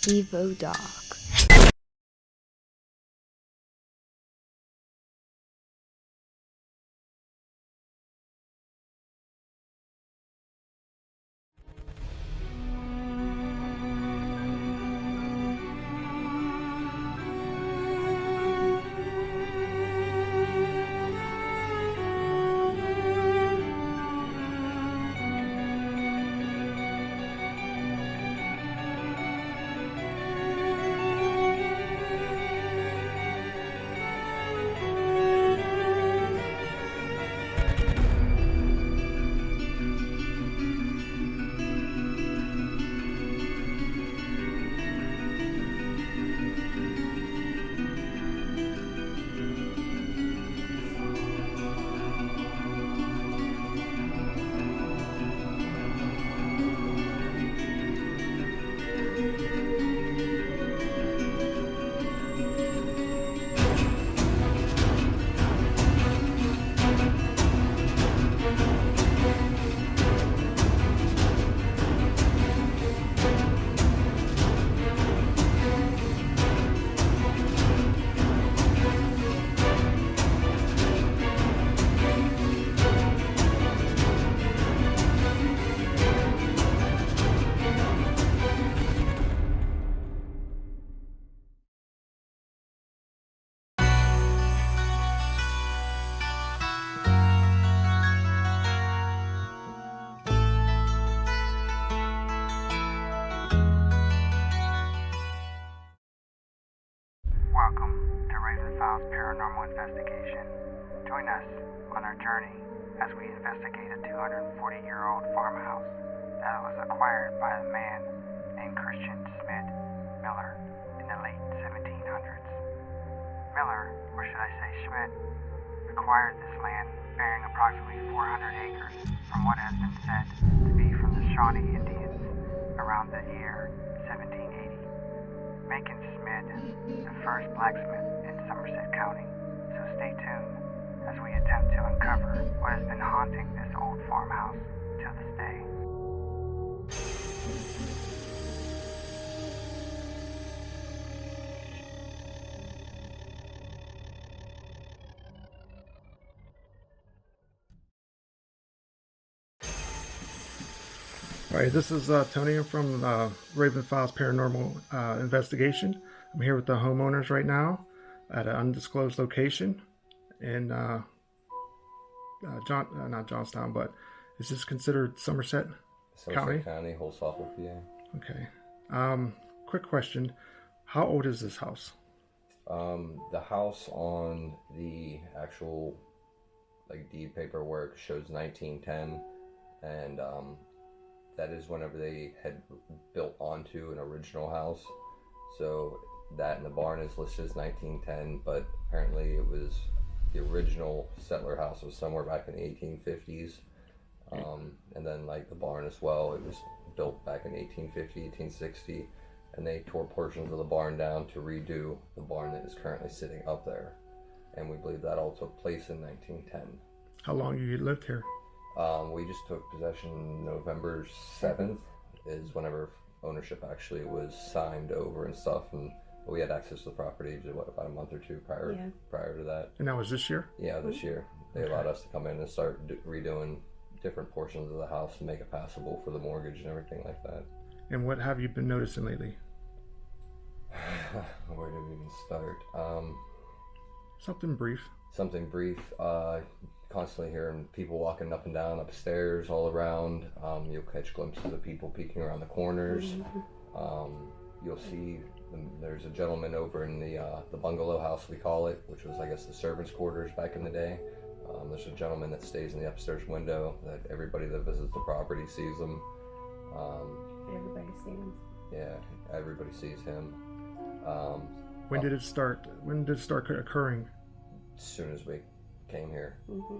Evo Dog. Welcome to Raven Files Paranormal Investigation. Join us on our journey as we investigate a 240-year-old farmhouse that was acquired by a man named Christian Smith Miller in the late 1700s. Miller, or should I say Schmidt, acquired this land bearing approximately 400 acres from what has been said to be from the Shawnee Indians around the year 1780, making Smith the first blacksmith in Somerset County. So stay tuned as we attempt to uncover what has been haunting this old farmhouse to this day. All right, this is Tony from Raven Files Paranormal Investigation. I'm here with the homeowners right now at an undisclosed location in not Johnstown, but is this considered Somerset County? County, Hollsopple, PA. Okay. Quick question: how old is this house? The house on the actual deed paperwork shows 1910, and that is whenever they had built onto an original house. So that and the barn is listed as 1910, but apparently it was the original settler house was somewhere back in the 1850s. And then the barn as well, it was built back in 1850, 1860, and they tore portions of the barn down to redo the barn that is currently sitting up there. And we believe that all took place in 1910. How long you lived here? We just took possession November 7th is whenever ownership actually was signed over and stuff, and we had access to the property about a month or two prior to that. And that was this year? Yeah, this year. They allowed us to come in and start redoing different portions of the house to make it passable for the mortgage and everything like that. And what have you been noticing lately? Where do we even start? Something brief. Constantly hearing people walking up and down upstairs all around. You'll catch glimpses of people peeking around the corners. You'll see there's a gentleman over in the bungalow house, we call it, which was, I guess, the servants' quarters back in the day. There's a gentleman that stays in the upstairs window that everybody that visits the property sees him. Everybody sees him. Yeah, everybody sees him. When did it start? When did it start occurring? As soon as we came here.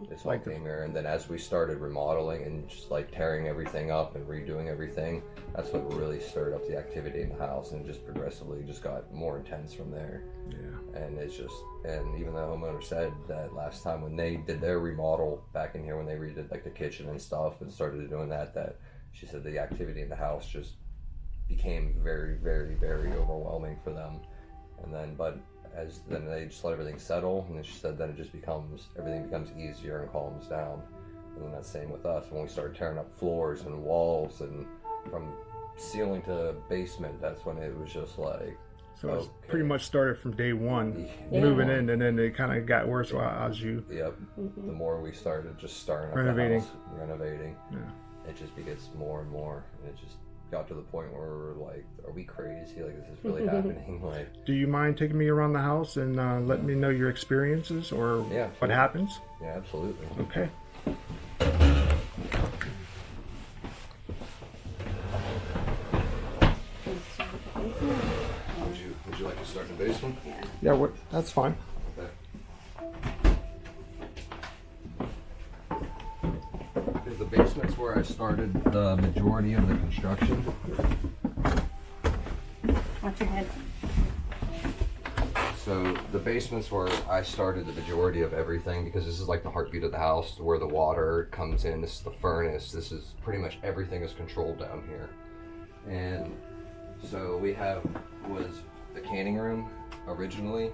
This all Like came here, and then as we started remodeling and just tearing everything up and redoing everything, that's what really stirred up the activity in the house, and just progressively just got more intense from there. Yeah. And and even the homeowner said that last time when they did their remodel back in here, when they redid the kitchen and stuff and started doing that she said the activity in the house just became very, very, very overwhelming for them. And then, but as then they just let everything settle, and she said then it just everything becomes easier and calms down. And then that's same with us when we started tearing up floors and walls and from ceiling to basement. That's when it was just like. So it's pretty much started from day one, moving in, and then it kind of got worse as you. Yep. The more we started just starting up renovating. the house, renovating, it just gets more and more, and it just got to the point where we're like, are we crazy? Like, this is really happening? Like, do you mind taking me around the house and letting me know your experiences or what happens? Yeah, absolutely. Okay. Would you like to start in the basement? Yeah, that's fine. Because the basement's where I started the majority of the construction. Watch your head. So the basement's where I started the majority of everything, because this is like the heartbeat of the house, where the water comes in. This is the furnace. This is pretty much everything is controlled down here. And so was the canning room originally,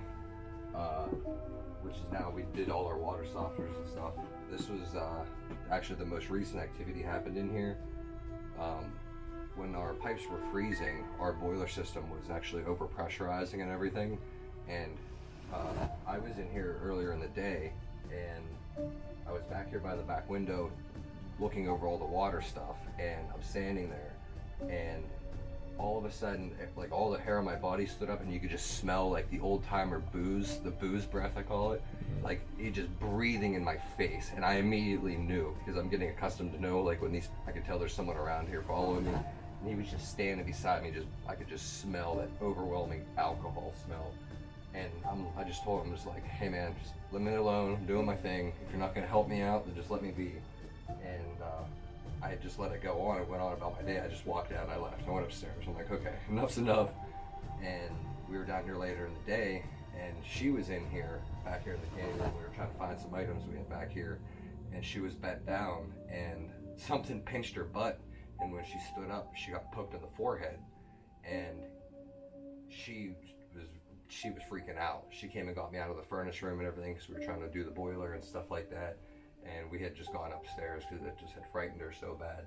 which is now we did all our water softeners and stuff. This was actually the most recent activity happened in here. When our pipes were freezing, our boiler system was actually overpressurizing and everything. And I was in here earlier in the day, and I was back here by the back window looking over all the water stuff, and I'm standing there, and all of a sudden, like, all the hair on my body stood up, and you could just smell like the old timer booze, the booze breath I call it, like it just breathing in my face. And I immediately knew, because I'm getting accustomed to know, like, when I could tell there's someone around here following me, and he was just standing beside me, I could just smell that overwhelming alcohol smell. And I just told him, just like, hey man, just let me alone, I'm doing my thing. If you're not gonna help me out, then just let me be. And I just let it go on. It went on about my day. I just walked out and I left. I went upstairs. I'm like, okay, enough's enough. And we were down here later in the day, and she was in here, back here in the canning room. We were trying to find some items we had back here, and she was bent down, and something pinched her butt. And when she stood up, she got poked in the forehead, and she was freaking out. She came and got me out of the furnace room and everything, because we were trying to do the boiler and stuff like that. And we had just gone upstairs because it just had frightened her so bad.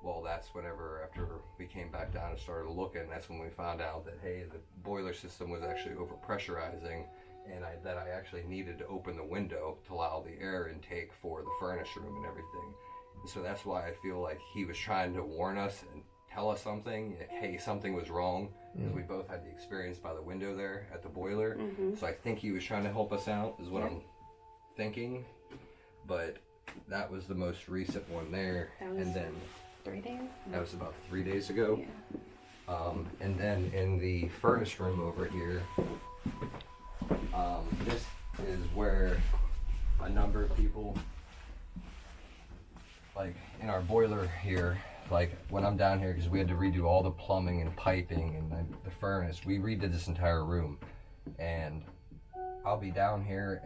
Well, that's whenever, after we came back down and started looking, that's when we found out that, hey, the boiler system was actually overpressurizing, and that I actually needed to open the window to allow the air intake for the furnace room and everything. And so that's why I feel like he was trying to warn us and tell us something, hey, something was wrong, because we both had the experience by the window there at the boiler. So I think he was trying to help us out, is what I'm thinking. But that was the most recent one there. And then 3 days? That was about 3 days ago. Yeah. And then in the furnace room over here, this is where a number of people, like in our boiler here, like when I'm down here, because we had to redo all the plumbing and piping and the furnace, we redid this entire room. And I'll be down here,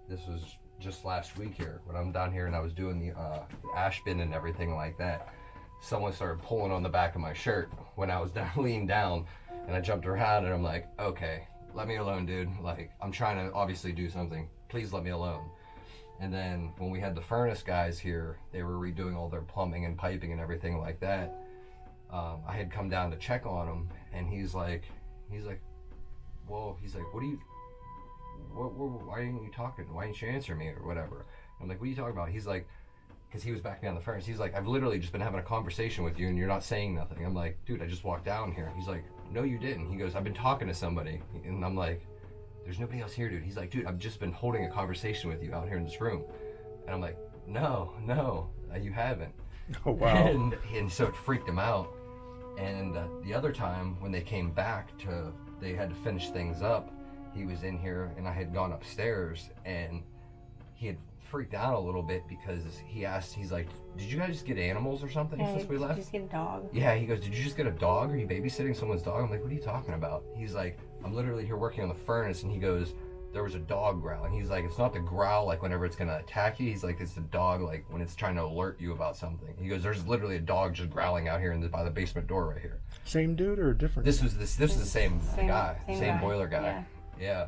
this was just last week here, when I'm down here and I was doing the ash bin and everything like that, someone started pulling on the back of my shirt when I was down, leaned down, and I jumped around, and I'm like, okay, let me alone, dude. Like, I'm trying to obviously do something. Please let me alone. And then when we had the furnace guys here, they were redoing all their plumbing and piping and everything like that. I had come down to check on him, and he's like, well, what are you, why aren't you talking? Why didn't you answer me or whatever? I'm like, what are you talking about? He's like, because he was back behind the furnace. He's like, I've literally just been having a conversation with you and you're not saying nothing. I'm like, dude, I just walked down here. He's like, no, you didn't. He goes, I've been talking to somebody. And I'm like, there's nobody else here, dude. He's like, dude, I've just been holding a conversation with you out here in this room. And I'm like, no, you haven't. Oh, wow. And so it freaked him out. And the other time when they came back they had to finish things up, he was in here and I had gone upstairs, and he had freaked out a little bit because he's like, did you guys get animals or something since we left? Did you just get a dog? Yeah, he goes, did you just get a dog? Are you babysitting someone's dog? I'm like, what are you talking about? He's like, I'm literally here working on the furnace, and he goes, there was a dog growling. He's like, it's not the growl like whenever it's gonna attack you. He's like, it's the dog like when it's trying to alert you about something. He goes, there's literally a dog just growling out here by the basement door right here. Same dude or different? This was the same guy, same guy. boiler guy. Yeah.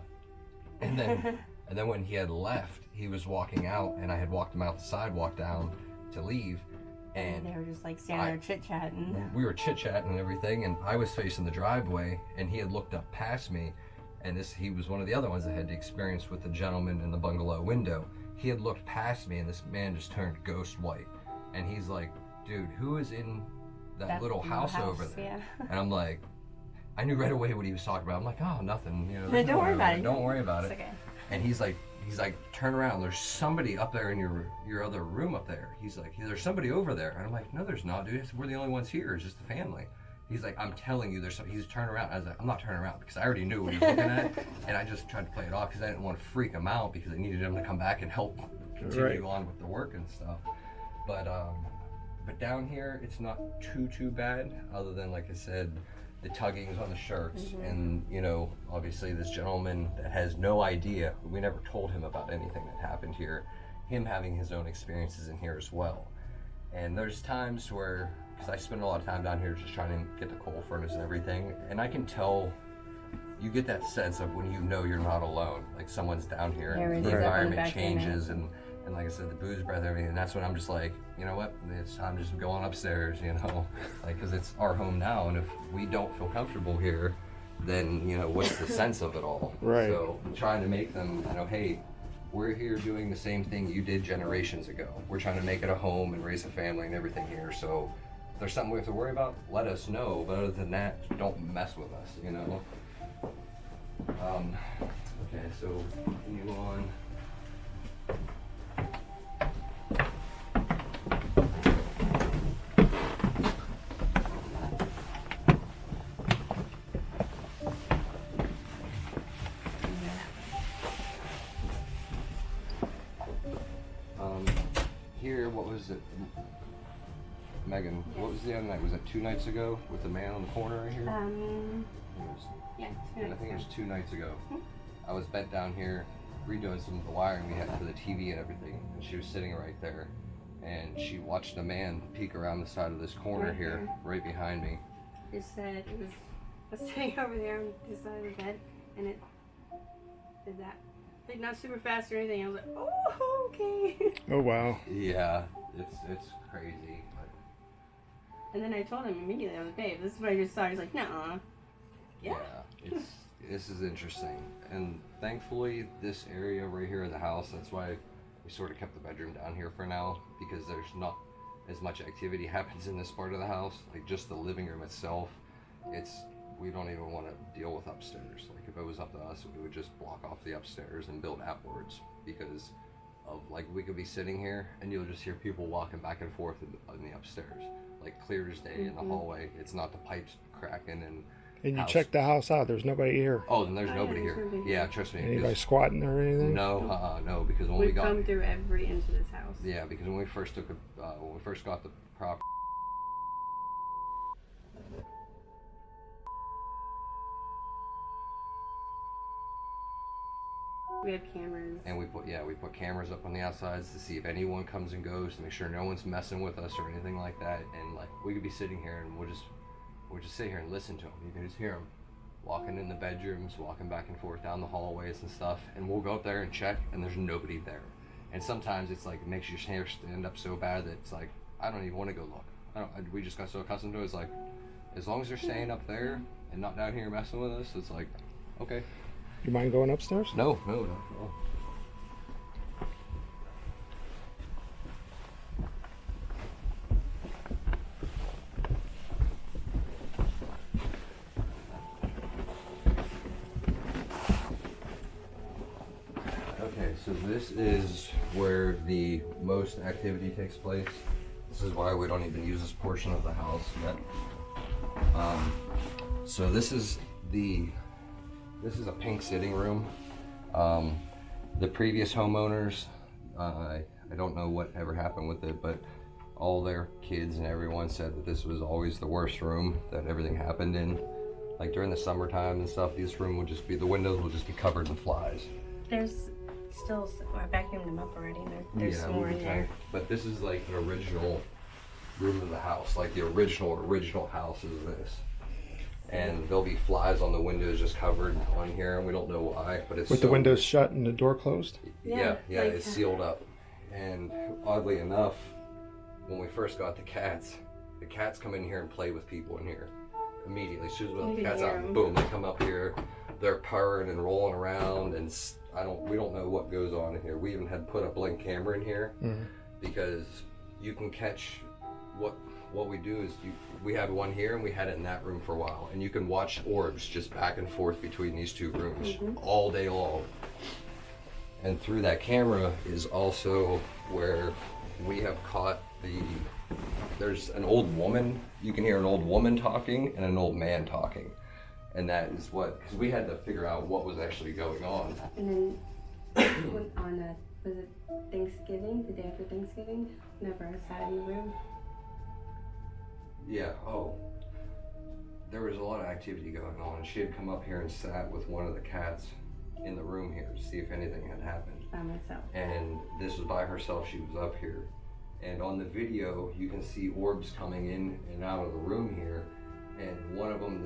And then when he had left, he was walking out, and I had walked him out the sidewalk down to leave, and they were just like standing there chit-chatting. We were chit-chatting and everything, and I was facing the driveway, and he had looked up past me, and he was one of the other ones that had the experience with the gentleman in the bungalow window. He had looked past me, and this man just turned ghost white, and he's like, dude, who is in that little house over there? Yeah. And I'm like, I knew right away what he was talking about. I'm like, oh, nothing, you know. Don't worry about it. Don't worry about it. It's okay. And he's like, turn around. There's somebody up there in your other room up there. He's like, there's somebody over there. And I'm like, no, there's not, dude. We're the only ones here. It's just the family. He's like, I'm telling you, he's turned around. I was like, I'm not turning around because I already knew what he was looking at. And I just tried to play it off because I didn't want to freak him out because I needed him to come back and help continue on with the work and stuff. But down here, it's not too bad, other than, like I said, the tuggings on the shirts, and you know, obviously this gentleman that has no idea, we never told him about anything that happened here, him having his own experiences in here as well. And there's times where, because I spend a lot of time down here just trying to get the coal furnace and everything, and I can tell, you get that sense of when you know you're not alone, like someone's down here, and the environment changes, and like I said, the booze breath, everything, and that's when I'm just like, you know what, it's time just going upstairs, you know, like, because it's our home now, and if we don't feel comfortable here, then, you know, what's the sense of it all? Right. So I'm trying to make them, you know, hey, we're here doing the same thing you did generations ago. We're trying to make it a home and raise a family and everything here, so if there's something we have to worry about, let us know, but other than that, don't mess with us, you know. Okay, so continue on. Here, what was it, Megan? Yes. What was the other night? Was it 2 nights ago with the man on the corner right here? Yeah, I think it was 2 nights ago. I was bent down here redoing some of the wiring we had for the TV and everything, and she was sitting right there, and she watched a man peek around the side of this corner here, right behind me. It said it was sitting over there on this side of the bed, and it did that. Like, not super fast or anything. I was like, oh, okay. Oh, wow. Yeah, it's crazy. And then I told him immediately, I was like, babe, this is what I just saw. He's like, nuh-uh. Yeah. This is interesting. And thankfully, this area right here in the house, that's why we sort of kept the bedroom down here for now, because there's not as much activity happens in this part of the house. Like, just the living room itself, we don't even want to deal with upstairs. Like, if it was up to us, we would just block off the upstairs and build outwards, because of, like, we could be sitting here and you'll just hear people walking back and forth in the upstairs, like clear as day in the hallway. It's not the pipes cracking and you checked the house out, there's nobody here. Oh, then there's nobody here. Yeah, trust me. Anybody squatting there or anything? No, no, because when We've come through every inch of this house. Yeah, because when we first got the property, We have cameras. and we put cameras up on the outsides to see if anyone comes and goes, to make sure no one's messing with us or anything like that. And like, we could be sitting here and we'll just sit here and listen to them. You can just hear them walking in the bedrooms, walking back and forth down the hallways and stuff. And we'll go up there and check, and there's nobody there. And sometimes it's like, it makes your hair stand up so bad that it's like, I don't even want to go look. We just got so accustomed to it. It's like, as long as they're staying up there and not down here messing with us, it's like, okay. You mind going upstairs? No, not at all. Okay, so this is where the most activity takes place. This is why we don't even use this portion of the house yet. So this is a pink sitting room. The previous homeowners, I don't know what ever happened with it, but all their kids and everyone said that this was always the worst room that everything happened in. Like during the summertime and stuff, this room would just be, the windows will just be covered in flies. There's still, I vacuumed them up already. There's some more in there. But this is like an original room of the house. Like the original house is this. And there'll be flies on the windows just covered on here, and we don't know why, but it's With the windows shut and the door closed? Yeah, like, it's sealed up. And oddly enough, when we first got the cats come in here and play with people in here immediately. As soon as we let the cats out, boom, they come up here. They're purring and rolling around, and we don't know what goes on in here. We even had put a blink camera in here because you can catch what we do is we have one here and we had it in that room for a while, and you can watch orbs just back and forth between these two rooms all day long. And through that camera is also where we have caught there's an old woman, you can hear an old woman talking and an old man talking. And that is because we had to figure out what was actually going on. And then was it Thanksgiving, the day after Thanksgiving? Whenever I sat in the room. Yeah, there was a lot of activity going on. She had come up here and sat with one of the cats in the room here to see if anything had happened. By myself. And this was by herself, she was up here. And on the video, you can see orbs coming in and out of the room here. And one of them,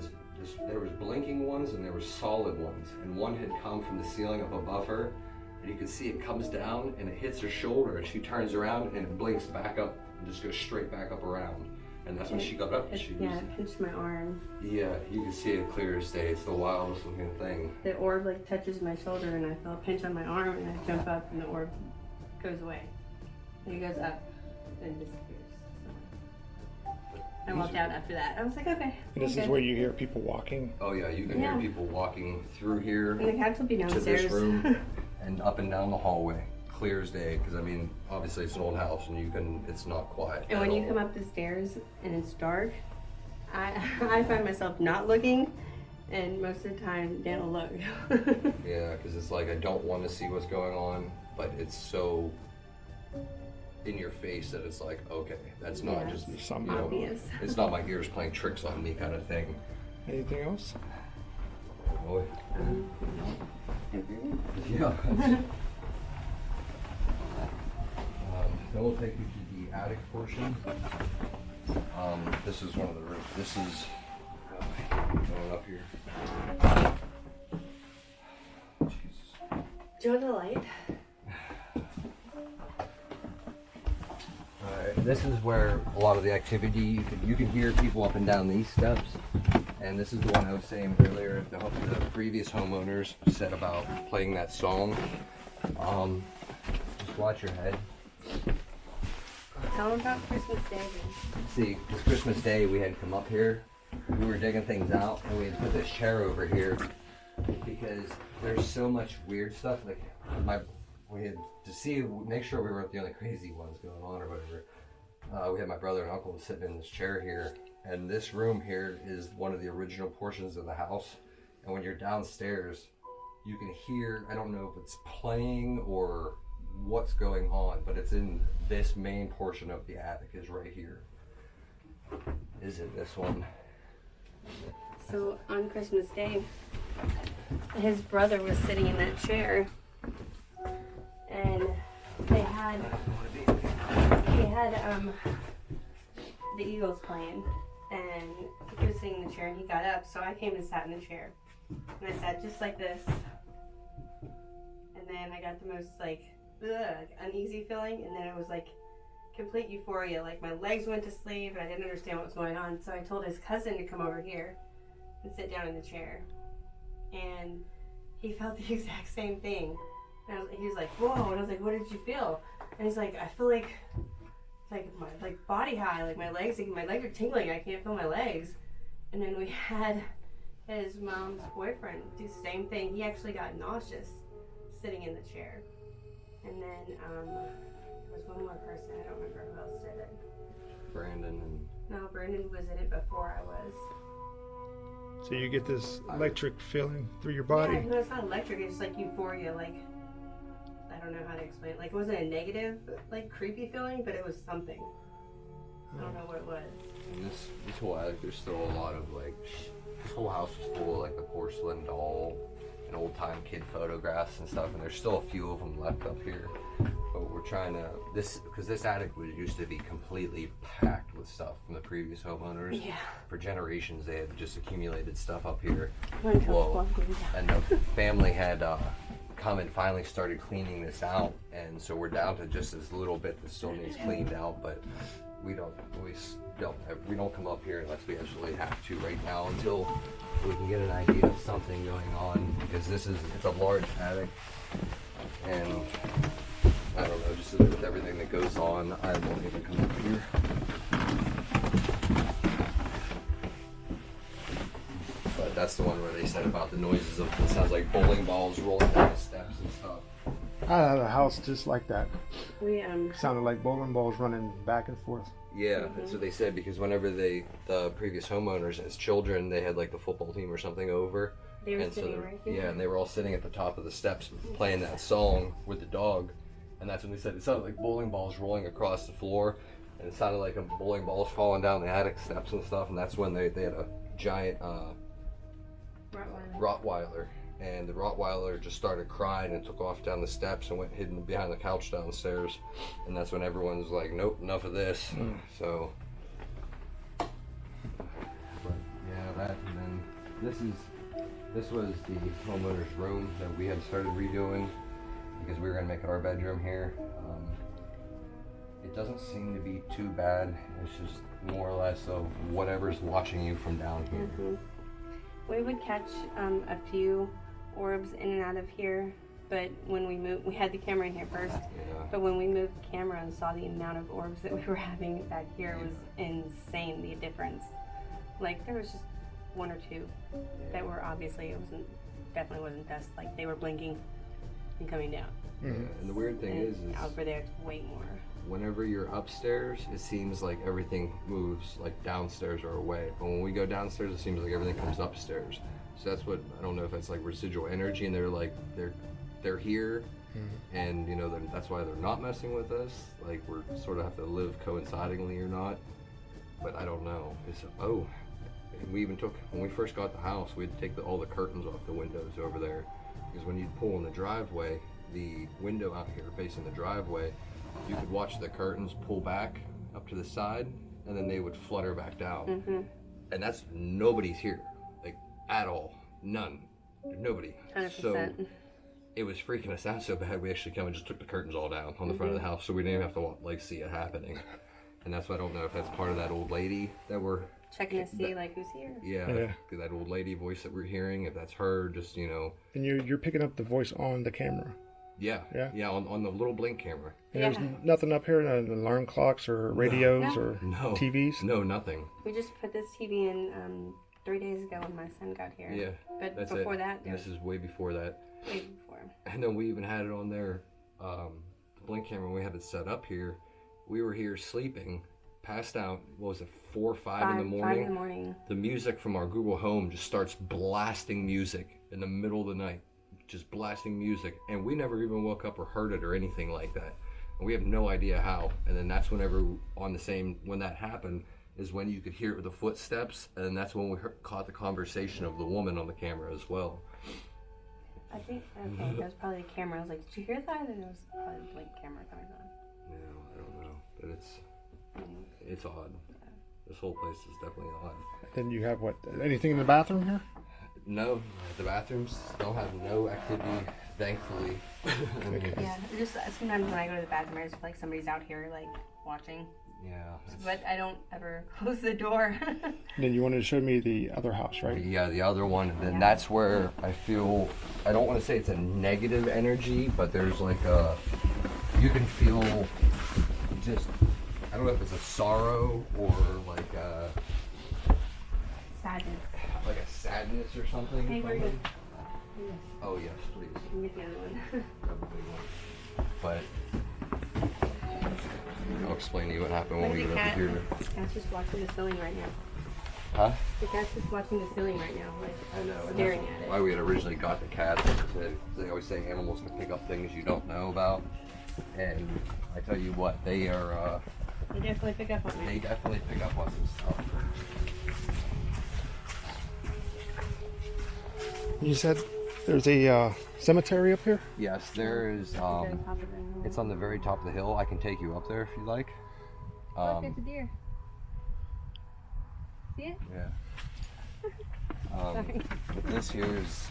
there was blinking ones and there was solid ones. And one had come from the ceiling up above her. And you could see it comes down and it hits her shoulder, and she turns around and it blinks back up and just goes straight back up around. And that's when she got up. It pinched my arm. Yeah, you can see it clear as day. It's the wildest looking thing. The orb touches my shoulder, and I feel a pinch on my arm, and I jump up, and the orb goes away. And it goes up and disappears. So I walked out after that. I was like, okay. And this is where you hear people walking? Oh yeah, you can hear people walking through here. And the cats will be downstairs. To this room and up and down the hallway. Clear as day, because I mean, obviously it's an old house and it's not quiet. And when you come up the stairs and it's dark, I find myself not looking, and most of the time Dan will look. Yeah, because it's like I don't want to see what's going on, but it's so in your face that it's like, okay, that's not just some obvious. It's not my ears playing tricks on me kind of thing. Anything else? Oh. Yeah. Then we'll take you to the attic portion. This is one of the rooms. This is going up here. Jesus. Do you want the light? This is where a lot of the activity, you can hear people up and down these steps. And this is the one I was saying earlier, the previous homeowners said about playing that song. Just watch your head. Tell them about Christmas Day. See, this Christmas Day we had come up here, we were digging things out, and we had put this chair over here because there's so much weird stuff. Like we had to make sure we weren't the only crazy ones going on or whatever. We had my brother and uncle sitting in this chair here, and this room here is one of the original portions of the house. And when you're downstairs, you can hear, I don't know if it's playing or what's going on, but it's in this main portion of the attic is right here. Is it this one? So on Christmas Day, his brother was sitting in that chair, and they had the Eagles playing, and he was sitting in the chair, and he got up, so I came and sat in the chair, and I sat just like this, and then I got the most uneasy feeling, and then it was like complete euphoria, like my legs went to sleep and I didn't understand what was going on. So I told his cousin to come over here and sit down in the chair, and he felt the exact same thing. And he was like, whoa, and I was like, what did you feel? And he's like, I feel like my body high, like my legs are tingling, I can't feel my legs. And then we had his mom's boyfriend do the same thing. He actually got nauseous sitting in the chair. And then there was one more person, I don't remember who else did it. Brandon. No, Brandon was in it before I was. So you get this electric feeling through your body? Yeah, no, it's not electric, it's just like euphoria, like, I don't know how to explain it. Like, it wasn't a negative, like, creepy feeling, but it was something. I don't know what it was. And this whole attic, there's still a lot of, like, this whole house was full of, like, the porcelain doll and old time kid photographs and stuff, and there's still a few of them left up here. But we're trying to because this attic used to be completely packed with stuff from the previous homeowners. Yeah. For generations, they had just accumulated stuff up here. Well, And the family had come and finally started cleaning this out, and so we're down to just this little bit that still needs cleaned out. But we don't come up here unless we actually have to right now until we can get an idea of something going on, because it's a large attic, and I don't know, just with everything that goes on, I won't even come up here. But that's the one where they said about the noises of, it sounds like bowling balls rolling down the steps and stuff. I had a house just like that. We Sounded like bowling balls running back and forth. Yeah, that's what they said, because whenever the previous homeowners as children, they had like the football team or something over. They were and sitting so right here. yeah, and they were all sitting at the top of the steps playing that song with the dog. And that's when they said it sounded like bowling balls rolling across the floor, and it sounded like bowling balls falling down the attic steps and stuff. And that's when they had a giant Rottweiler, and the Rottweiler just started crying and took off down the steps and went hidden behind the couch downstairs. And that's when everyone's like, nope, enough of this. So, but yeah, that, and then this was the homeowner's room that we had started redoing, because we were going to make it our bedroom here. It doesn't seem to be too bad. It's just more or less of whatever's watching you from down here. We would catch a few orbs in and out of here, but when we moved, we had the camera in here first. Yeah. But when we moved the camera and saw the amount of orbs that we were having back here was insane. The difference, like there was just one or two that were obviously definitely wasn't dust. Like they were blinking and coming down. Yeah. And the weird thing is over there it's way more. Whenever you're upstairs, it seems like everything moves like downstairs or away. But when we go downstairs, it seems like everything comes upstairs. So that's what, I don't know if it's like residual energy, and they're here, and you know that's why they're not messing with us. Like we're sort of have to live coincidingly or not. But I don't know. We even took, when we first got the house, we'd take all the curtains off the windows over there, because when you'd pull in the driveway, the window out here facing the driveway, you could watch the curtains pull back up to the side, and then they would flutter back down. And that's, nobody's here, like at all, none, nobody. 100%. So it was freaking us out so bad, we actually come and just took the curtains all down on the front of the house, so we didn't even have to like see it happening. And that's why I don't know if that's part of that old lady that we're checking to see like who's here. Yeah, that old lady voice that we're hearing, if that's her, just And you're picking up the voice on the camera. Yeah, on the little blink camera. And there's nothing up here, no alarm clocks or radios or TVs? No, nothing. We just put this TV in 3 days ago when my son got here. Yeah, but that's before it. that, this is way before that. Way before. And then we even had it on there, the blink camera. When we had it set up here, we were here sleeping, passed out. What was it, 4 or 5 in the morning? 5 in the morning. The music from our Google Home just starts blasting music in the middle of the night. Just blasting music, and we never even woke up or heard it or anything like that, and we have no idea how. And then that's whenever when that happened is when you could hear it with the footsteps, and then that's when we caught the conversation of the woman on the camera as well. I think that was probably the camera. I was like, did you hear that? And it was probably the blink camera coming on. No, I don't know, but it's odd. This whole place is definitely odd. Then you have anything in the bathroom here? No, the bathrooms don't have no activity, thankfully. Yeah, just sometimes when I go to the bathroom, I just feel like somebody's out here, like, watching. Yeah. But I don't ever close the door. Then you wanted to show me the other house, right? Yeah, the other one. And then that's where I feel, I don't want to say it's a negative energy, but there's like you can feel just, I don't know if it's a sorrow or like a... Sadness. Like a sadness or something. Hey, where are you? Yes. Oh yes, please. Can you get the other one? But I'll explain to you what happened when we get over here. The cat's just watching the ceiling right now. Huh? The cat's just watching the ceiling right now, like I know. staring at it. Why we had originally got the cats. They always say animals can pick up things you don't know about, and I tell you what, they are. They definitely pick up on it. They definitely pick up on some stuff. You said There's a cemetery up here. Yes, there is. It's on the very top of the hill. I can take you up there if you like. Look, it's a deer. See it? Yeah. This here is.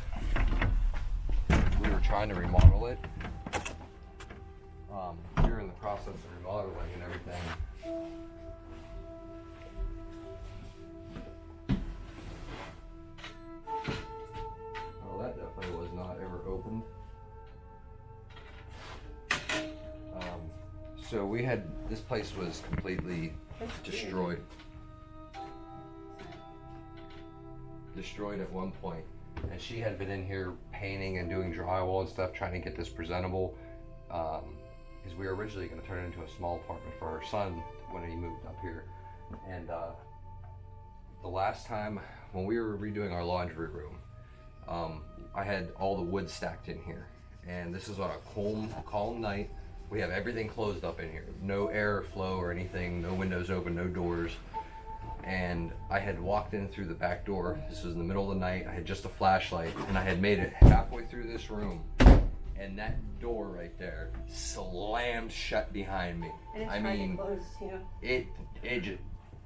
We were trying to remodel it. We were in the process of remodeling and everything. Oh, that definitely was not ever opened. So we had, this place was completely destroyed. Destroyed at one point. And she had been in here painting and doing drywall and stuff, trying to get this presentable. Because we were originally going to turn it into a small apartment for our son when he moved up here. And the last time when we were redoing our laundry room, I had all the wood stacked in here. And this is on a calm night. We have everything closed up in here. No air flow or anything, no windows open, no doors. And I had walked in through the back door. This was in the middle of the night. I had just a flashlight and I had made it halfway through this room. And that door right there slammed shut behind me. And it's hard to close too. It just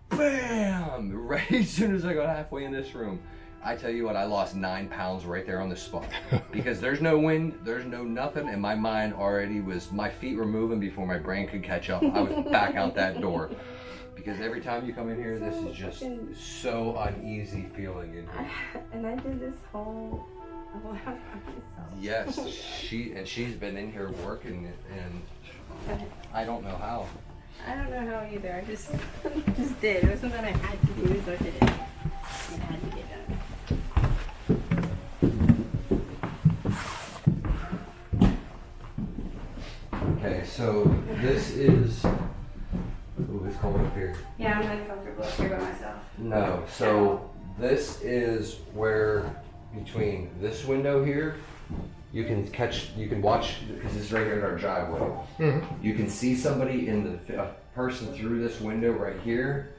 BAM! Right as soon as I got halfway in this room. I tell you what, I lost 9 pounds right there on the spot. Because there's no wind, there's no nothing, and my mind already was, my feet were moving before my brain could catch up. I was back out that door. Because every time you come in here, this is just so uneasy feeling in here. And I did this whole by myself. Yes, she's been in here working, and I don't know how. I don't know how either. I just did. It wasn't that I had to do it, so I did it. It had to get done. Okay, so this is. Ooh, it's cold up here. Yeah, I'm not comfortable up here by myself. No, so this is where between this window here, you can watch, because this is right here in our driveway. Mm-hmm. You can see somebody a person through this window right here,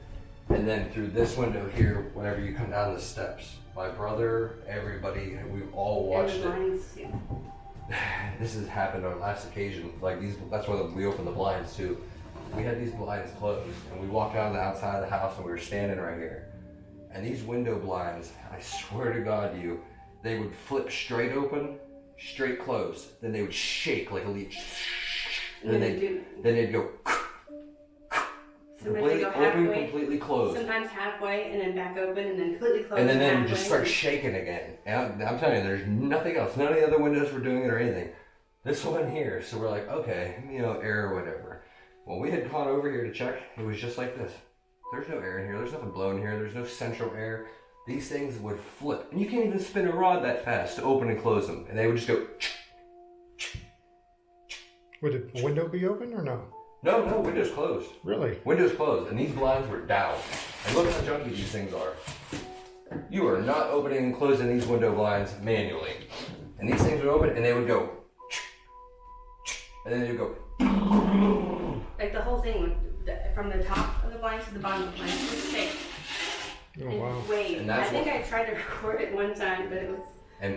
and then through this window here whenever you come down the steps. My brother, everybody, we've all watched it. This has happened on last occasion. Like that's why we opened the blinds too. We had these blinds closed, and we walked out on the outside of the house, and we were standing right here. And these window blinds, I swear to God, they would flip straight open, straight closed. Then they would shake like a leaf. And then they'd go completely open, completely closed. Sometimes halfway, and then back open, and then completely closed. And then just start shaking again. And I'm telling you, there's nothing else. None of the other windows were doing it or anything. This one here, so we're like, okay, air or whatever. When we had gone over here to check, it was just like this. There's no air in here. There's nothing blowing here. There's no central air. These things would flip. And you can't even spin a rod that fast to open and close them. And they would just go. Would the window be open or no? No, windows closed. Really? Windows closed. And these blinds were down. And look how junky these things are. You are not opening and closing these window blinds manually. And these things would open and they would go. And then they would go. Like the whole thing, from the top of the blinds to the bottom of the blinds, would shake. Oh, wow. Wait, I think I tried to record it one time, but it was,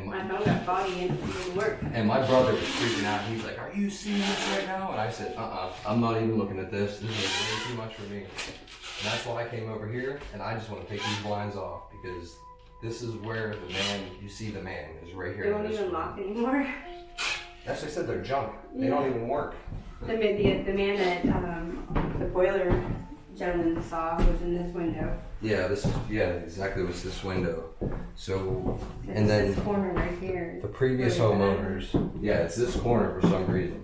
my phone got foggy and it didn't work. And my brother was freaking out. He's like, are you seeing this right now? And I said, I'm not even looking at this. This is way too much for me. And that's why I came over here, and I just want to take these blinds off, because this is where you see the man, is right here. They won't even lock anymore. That's what I said, they're junk. They don't even work. The man that the boiler gentleman saw was in this window. Yeah, exactly. It was this window. So, and then this corner right here. The previous homeowners, it's this corner for some reason.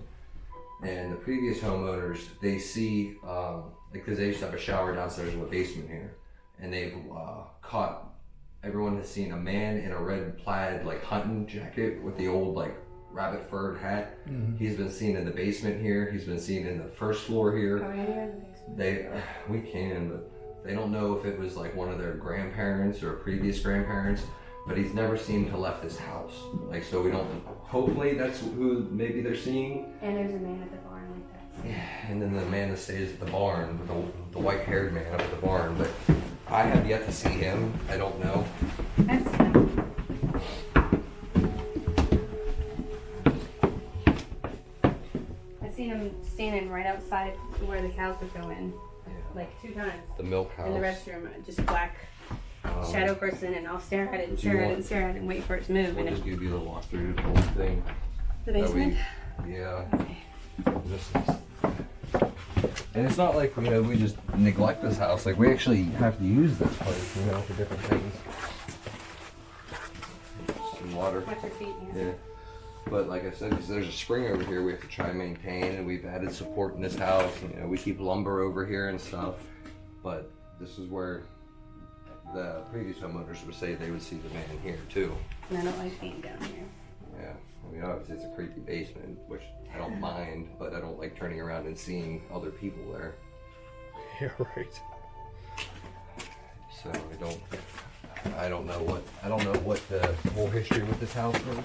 And the previous homeowners, they see, because they used to have a shower downstairs in the basement here, and they've caught. Everyone has seen a man in a red plaid hunting jacket with the old rabbit fur hat. Mm-hmm. He's been seen in the basement here. He's been seen in the first floor here. Are we anywhere in the basement? We can, but they don't know if it was one of their grandparents or previous grandparents. But he's never seemed to left this house. So we don't. Hopefully that's who maybe they're seeing. And there's a man at the barn like that. Yeah, and then the man that stays at the barn, the white-haired man up at the barn. But I have yet to see him. I don't know. I've seen him. standing right outside where the cows would go in, like 2 times. The milk house. In the restroom, just black shadow person, and I'll stare at it and stare at it and stare at it and wait for it to move. We'll And just give you the walkthrough, the whole thing. the basement? Yeah. Okay. And it's not like, we just neglect this house. Like, we actually have to use this place, for different things. Some water. Watch your feet, Yeah. But like I said, because there's a spring over here we have to try and maintain, and we've added support in this house. We keep lumber over here and stuff. But this is where the previous homeowners would say they would see the man here too. And I don't like being down here. Yeah. Obviously it's a creepy basement, which I don't mind, but I don't like turning around and seeing other people there. Yeah, right. So I don't know what the whole history with this house is.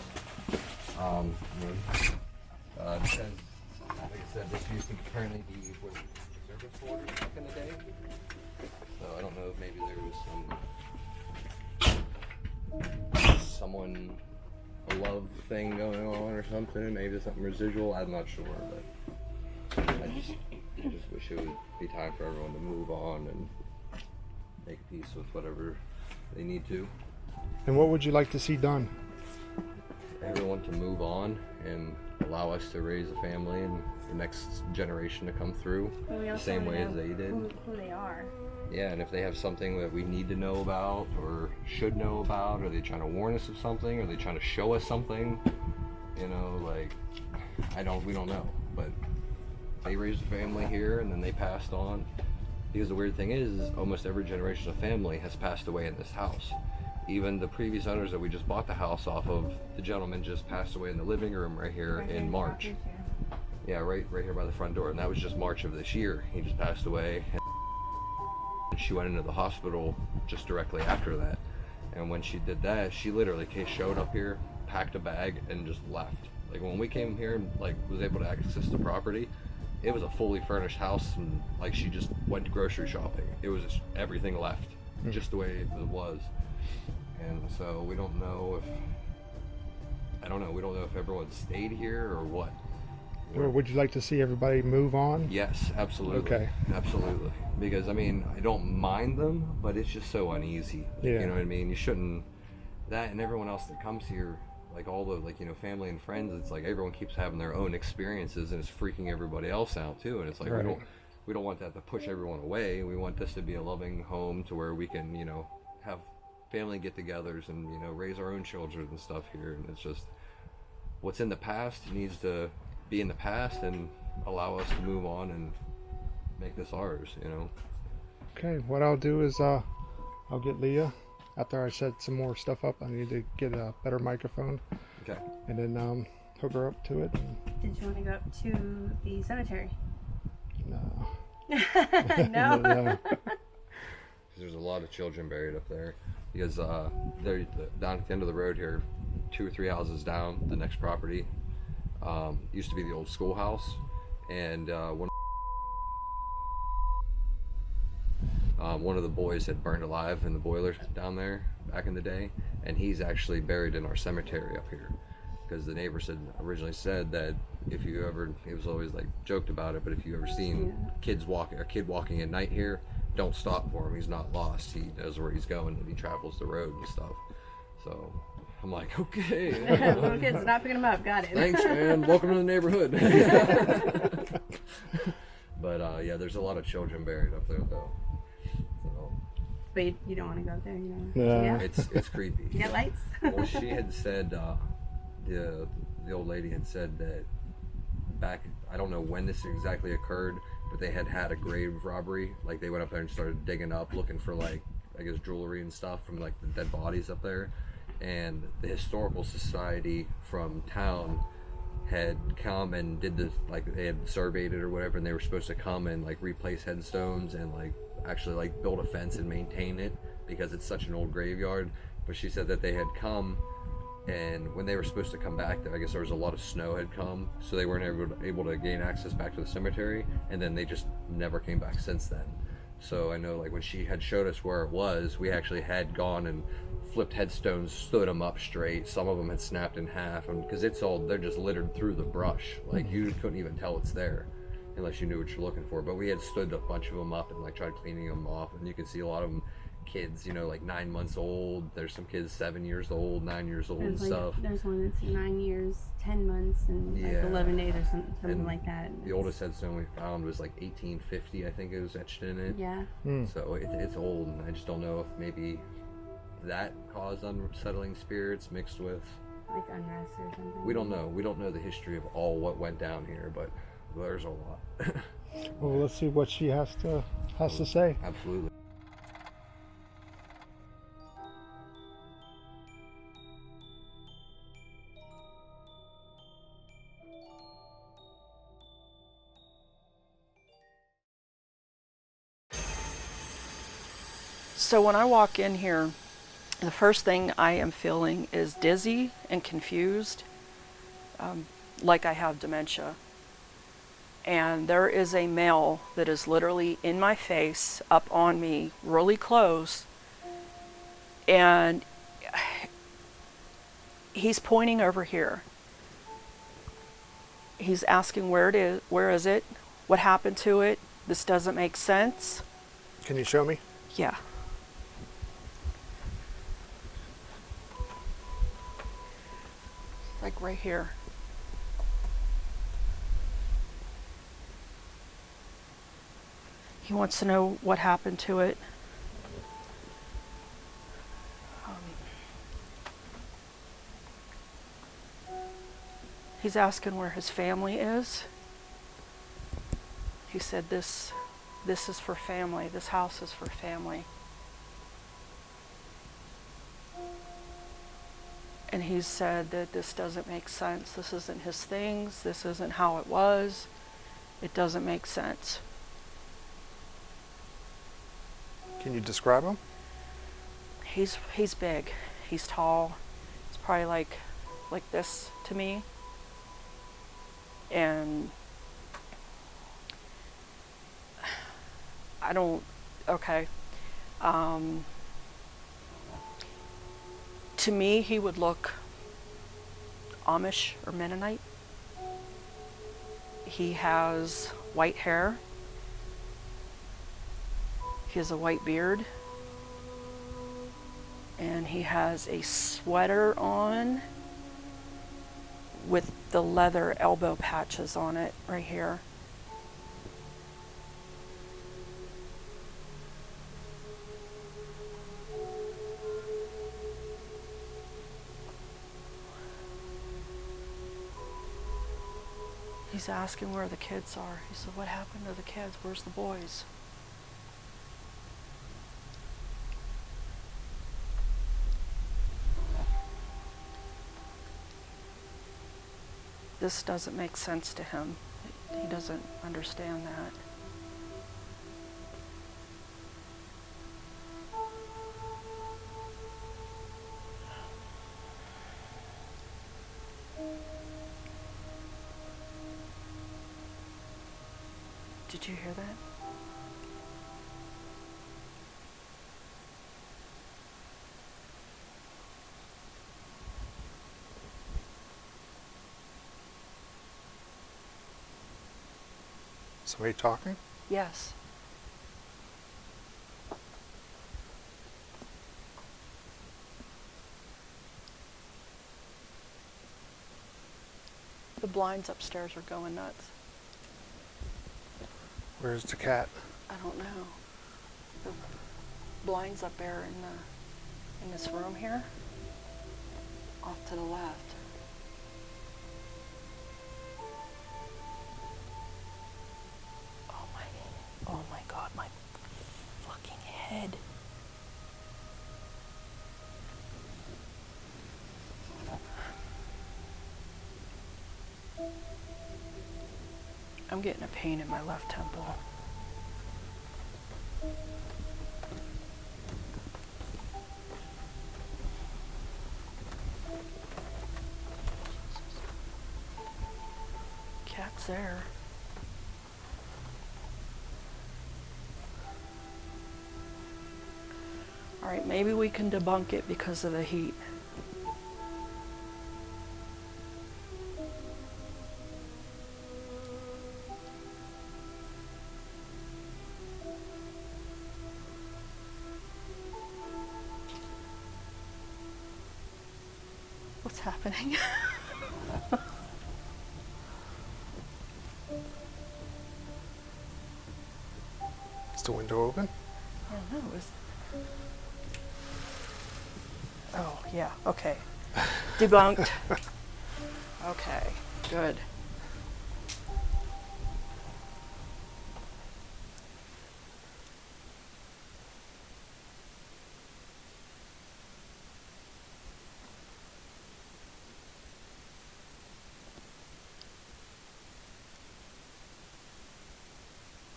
Because, like I said, this used to apparently be where the service quarters back in the day. So I don't know if maybe there was someone, a love thing going on or something. Maybe something residual. I'm not sure, but I just wish it would be time for everyone to move on and make peace with whatever they need to. And what would you like to see done? Everyone to move on and allow us to raise a family and the next generation to come through the same way as they did. Who they are. Yeah, and if they have something that we need to know about or should know about, are they trying to warn us of something? Are they trying to show us something? We don't know. But they raised a family here and then they passed on. Because the weird thing is almost every generation of family has passed away in this house. Even the previous owners that we just bought the house off of, the gentleman just passed away in the living room right here in March. Yeah, right here by the front door, and that was just March of this year. He just passed away. And she went into the hospital just directly after that. And when she did that, she literally showed up here, packed a bag, and just left. Like when we came here and was able to access the property, it was a fully furnished house, and she just went grocery shopping. It was just everything left, just the way it was. And so we don't know if everyone stayed here or what. Or would you like to see everybody move on? Yes, absolutely. Okay. Absolutely. Because I don't mind them, but it's just so uneasy. Yeah. You know what I mean? You shouldn't, that and everyone else that comes here, all the family and friends, it's like everyone keeps having their own experiences and it's freaking everybody else out too. And it's like, right. we don't want that to push everyone away. We want this to be a loving home to where we can, have family get-togethers and raise our own children and stuff here. And it's just what's in the past needs to be in the past and allow us to move on and make this ours. Okay, what I'll do is I'll get Leah after I set some more stuff up. I need to get a better microphone. Okay. And then hook her up to it. Did you want to go up to the cemetery? No. No. No. There's a lot of children buried up there. Because they're down at the end of the road here, 2 or 3 houses down, the next property used to be the old schoolhouse, and one of the boys had burned alive in the boiler down there back in the day, and he's actually buried in our cemetery up here. Because the neighbors had originally said that if you ever, it was always joked about it, but if you ever seen a kid walking at night here, don't stop for him. He's not lost. He knows where he's going and he travels the road and stuff. So I'm like, okay. Little kids, not picking them up. Got it. Thanks, man. Welcome to the neighborhood. But yeah, there's a lot of children buried up there though. So, but you don't want to go up there, Yeah. It's creepy. You got lights? Well, she had said, the old lady had said that back, I don't know when this exactly occurred, but they had a grave robbery. They went up there and started digging up, looking for jewelry and stuff from the dead bodies up there. And the historical society from town had come and did this, they had surveyed it or whatever, and they were supposed to come and replace headstones and actually build a fence and maintain it because it's such an old graveyard. But she said that they had come, and when they were supposed to come back, I guess there was a lot of snow had come, so they weren't able to gain access back to the cemetery, and then they just never came back since then. So I know when she had showed us where it was, we actually had gone and flipped headstones, stood them up straight. Some of them had snapped in half, and because they're just littered through the brush, you couldn't even tell it's there. unless you knew what you're looking for. But we had stood a bunch of them up and like tried cleaning them off, and you can see a lot of them kids, you know, like 9 months old. There's some kids 7 years old, 9 years old, and stuff. There's one that's 9 years, 10 months, and like 11 days or something like that. The oldest headstone we found was like 1850, I think it was etched in it. Yeah. So it's old, and I just don't know if maybe that caused unsettling spirits mixed with like unrest or something. We don't know. We don't know the history of all what went down here, but there's a lot. Well, let's see what she has to say. Absolutely. So when I walk in here, the first thing I am feeling is dizzy and confused, like I have dementia. And there is a male that is literally in my face, up on me, really close, and he's pointing over here. He's asking where is it, what happened to it, this doesn't make sense. Can you show me? Yeah. Like right here. He wants to know what happened to it. He's asking where his family is. He said this is for family. This house is for family. And he said that this doesn't make sense. This isn't his things. This isn't how it was. It doesn't make sense. Can you describe him? He's big. He's tall. He's probably like this to me. And I don't, okay. To me, he would look Amish or Mennonite. He has white hair. He has a white beard. And he has a sweater on with the leather elbow patches on it right here. He's asking where the kids are. He said, what happened to the kids? Where's the boys? This doesn't make sense to him. He doesn't understand that. Did you hear that? Somebody talking? Yes. The blinds upstairs are going nuts. Where's the cat? I don't know. The blinds up there in this room here, off to the left. Oh my God, my fucking head. I'm getting a pain in my left temple. Cat's there. All right, maybe we can debunk it because of the heat. What's happening? Is the window open? Yeah, no, it was... Oh, yeah, okay. Debunked. Okay, good.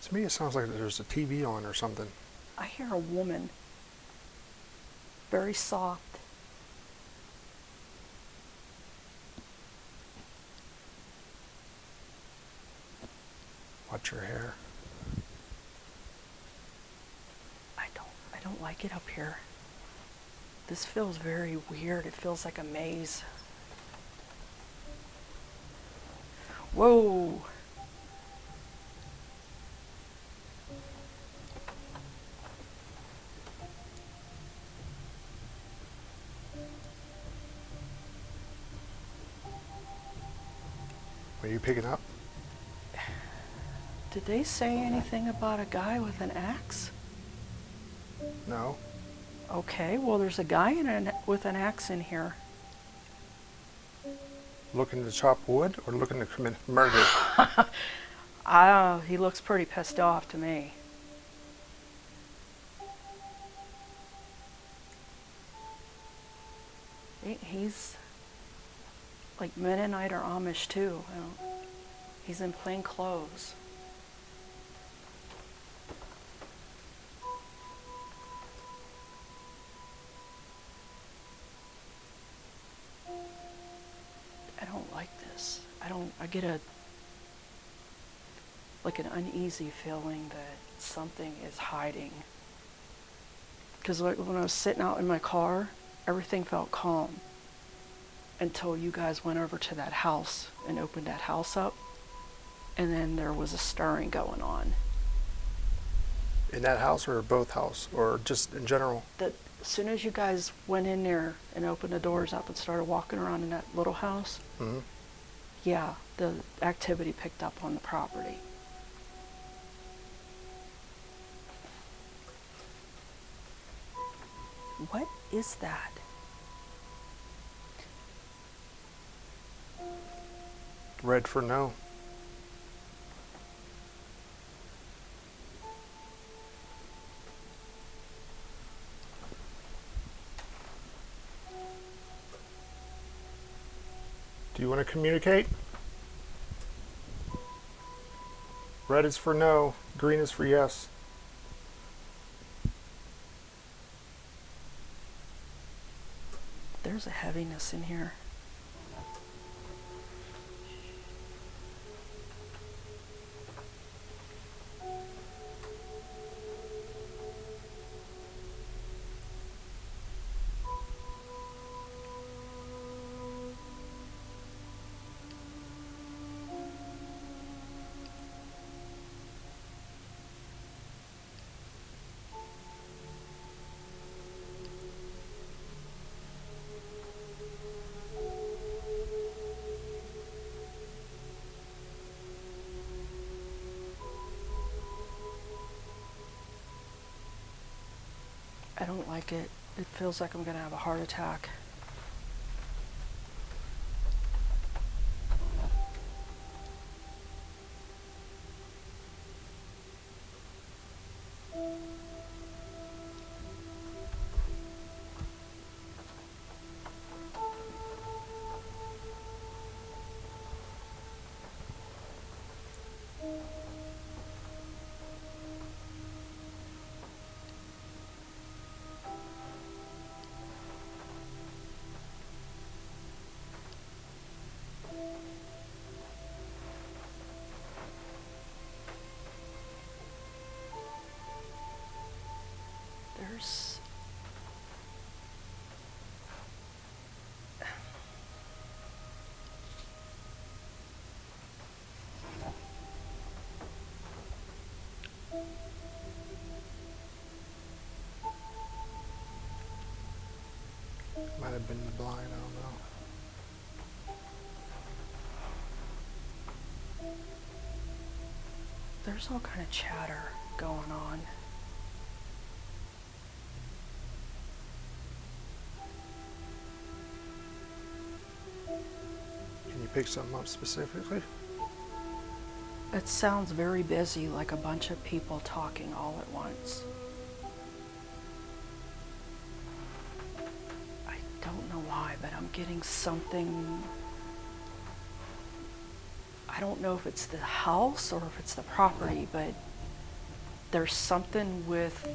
To me, it sounds like there's a TV on or something. I hear a woman. Very soft. Watch your hair. I don't like it up here. This feels very weird. It feels like a maze. Whoa. What are you picking up? Did they say anything about a guy with an axe? No. Okay, well, there's a guy with an axe in here. Looking to chop wood or looking to commit murder? He looks pretty pissed off to me. He's like Mennonite or Amish too. He's in plain clothes. I don't like this. I get like an uneasy feeling that something is hiding. Because when I was sitting out in my car, everything felt calm until you guys went over to that house and opened that house up, and then there was a stirring going on. In that house or both house or just in general? That as soon as you guys went in there and opened the doors up and started walking around in that little house, Mm-hmm. yeah, the activity picked up on the property. What is that? Red for no. Do you want to communicate? Red is for no, green is for yes. There's a heaviness in here. I don't like it. It feels like I'm gonna have a heart attack. There's... Might have been the blind, I don't know. There's all kind of chatter going on. Can you pick something up specifically? It sounds very busy, like a bunch of people talking all at once. I don't know why, but I'm getting something. I don't know if it's the house or if it's the property, but there's something with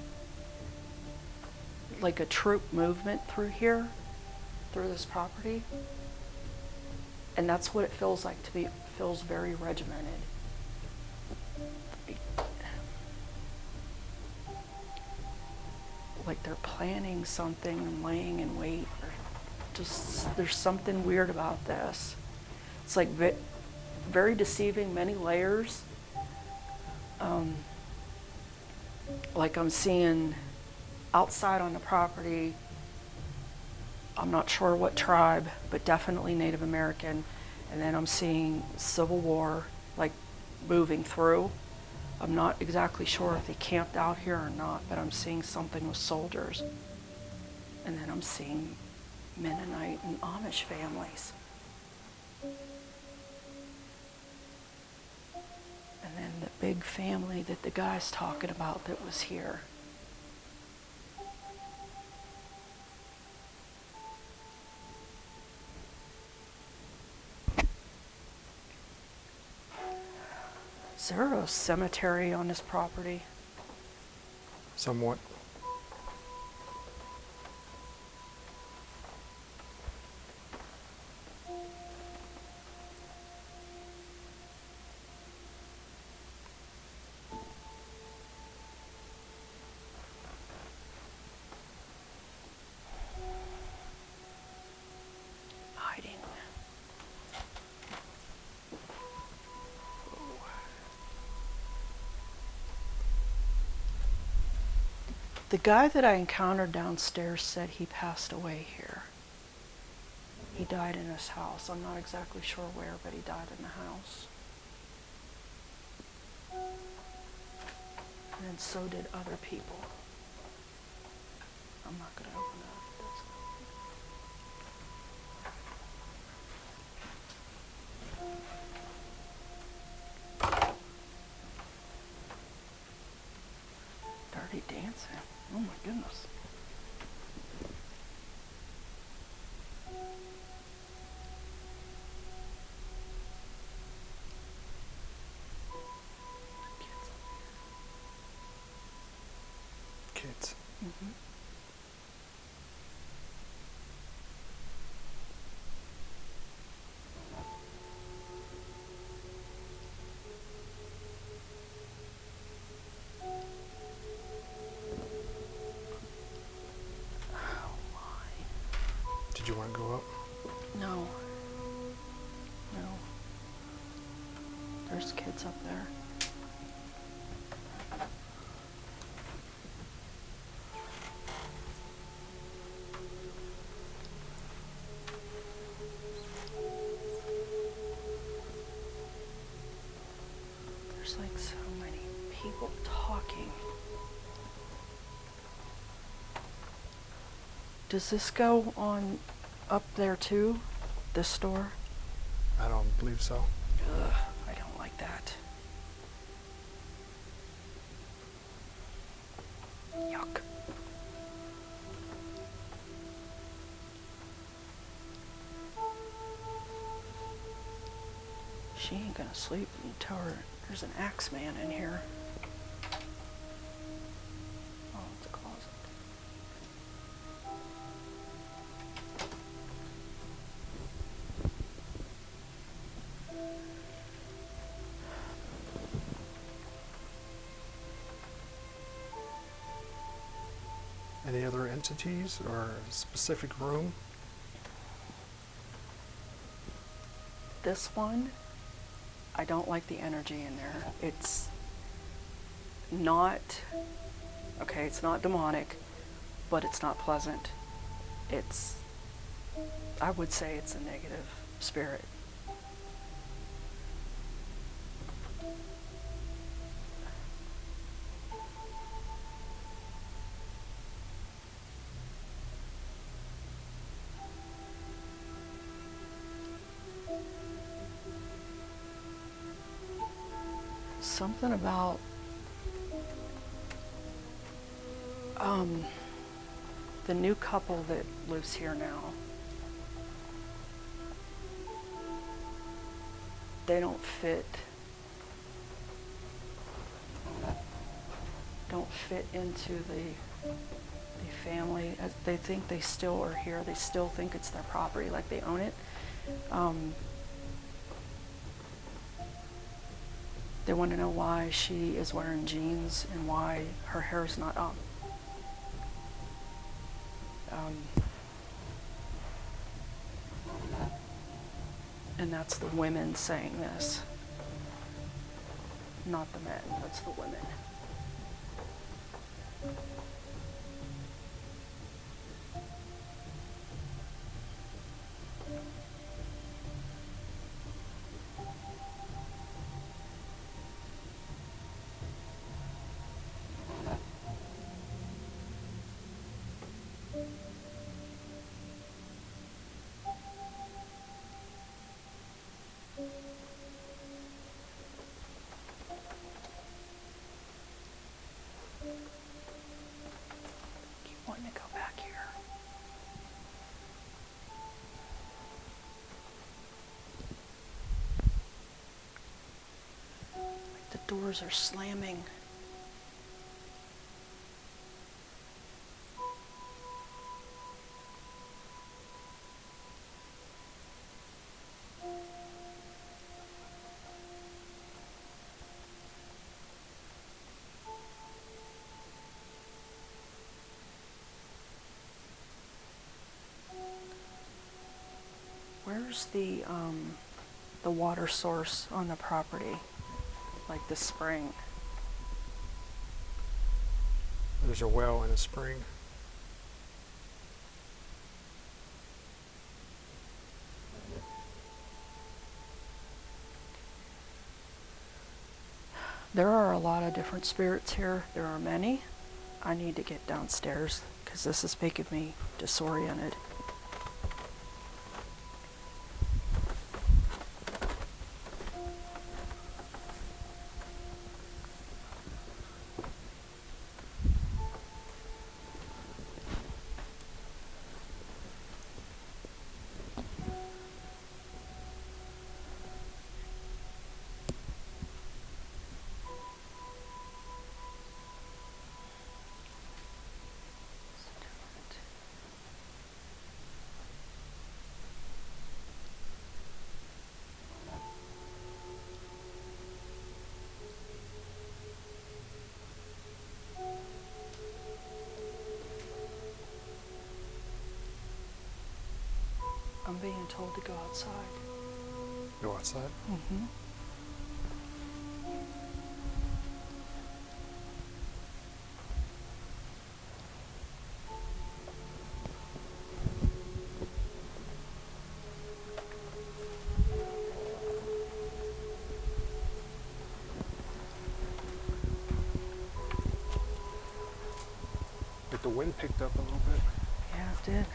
like a troop movement through here, through this property. And that's what it feels like to be. It feels very regimented. Like they're planning something and laying in wait. Or just, there's something weird about this. It's like very deceiving, many layers. Like I'm seeing outside on the property, I'm not sure what tribe, but definitely Native American. And then I'm seeing Civil War, like moving through. I'm not exactly sure if they camped out here or not, but I'm seeing something with soldiers. And then I'm seeing Mennonite and Amish families. And then the big family that the guy's talking about that was here. Is there a cemetery on this property? Somewhat. Hiding. The guy that I encountered downstairs said he passed away here. He died in his house. I'm not exactly sure where, but he died in the house. And so did other people. I'm not going to open that. Dirty Dancing. Oh my goodness. Kids. Mm-hmm. Did you want to go up? No. No. There's kids up there. There's like so many people talking. Does this go on up there too? This store? I don't believe so. Ugh, I don't like that. Yuck. She ain't gonna sleep until there's an axe man in here. Oh, it's a closet. Any other entities or a specific room? This one, I don't like the energy in there. It's not, okay, it's not demonic, but it's not pleasant. It's, I would say it's a negative spirit. something about the new couple that lives here now. They don't fit into the family. As they think they still are here. They still think it's their property, like they own it. They want to know why she is wearing jeans and why her hair is not up. And that's the women saying this, not the men, that's the women. Keep wanting to go back here. Like the doors are slamming. Where's the water source on the property? Like the spring. There's a well and a spring. There are a lot of different spirits here. There are many. I need to get downstairs because this is making me disoriented. I'm being told to go outside. Go outside? Mm-hmm. Like the wind picked up a little bit. Yeah, it did.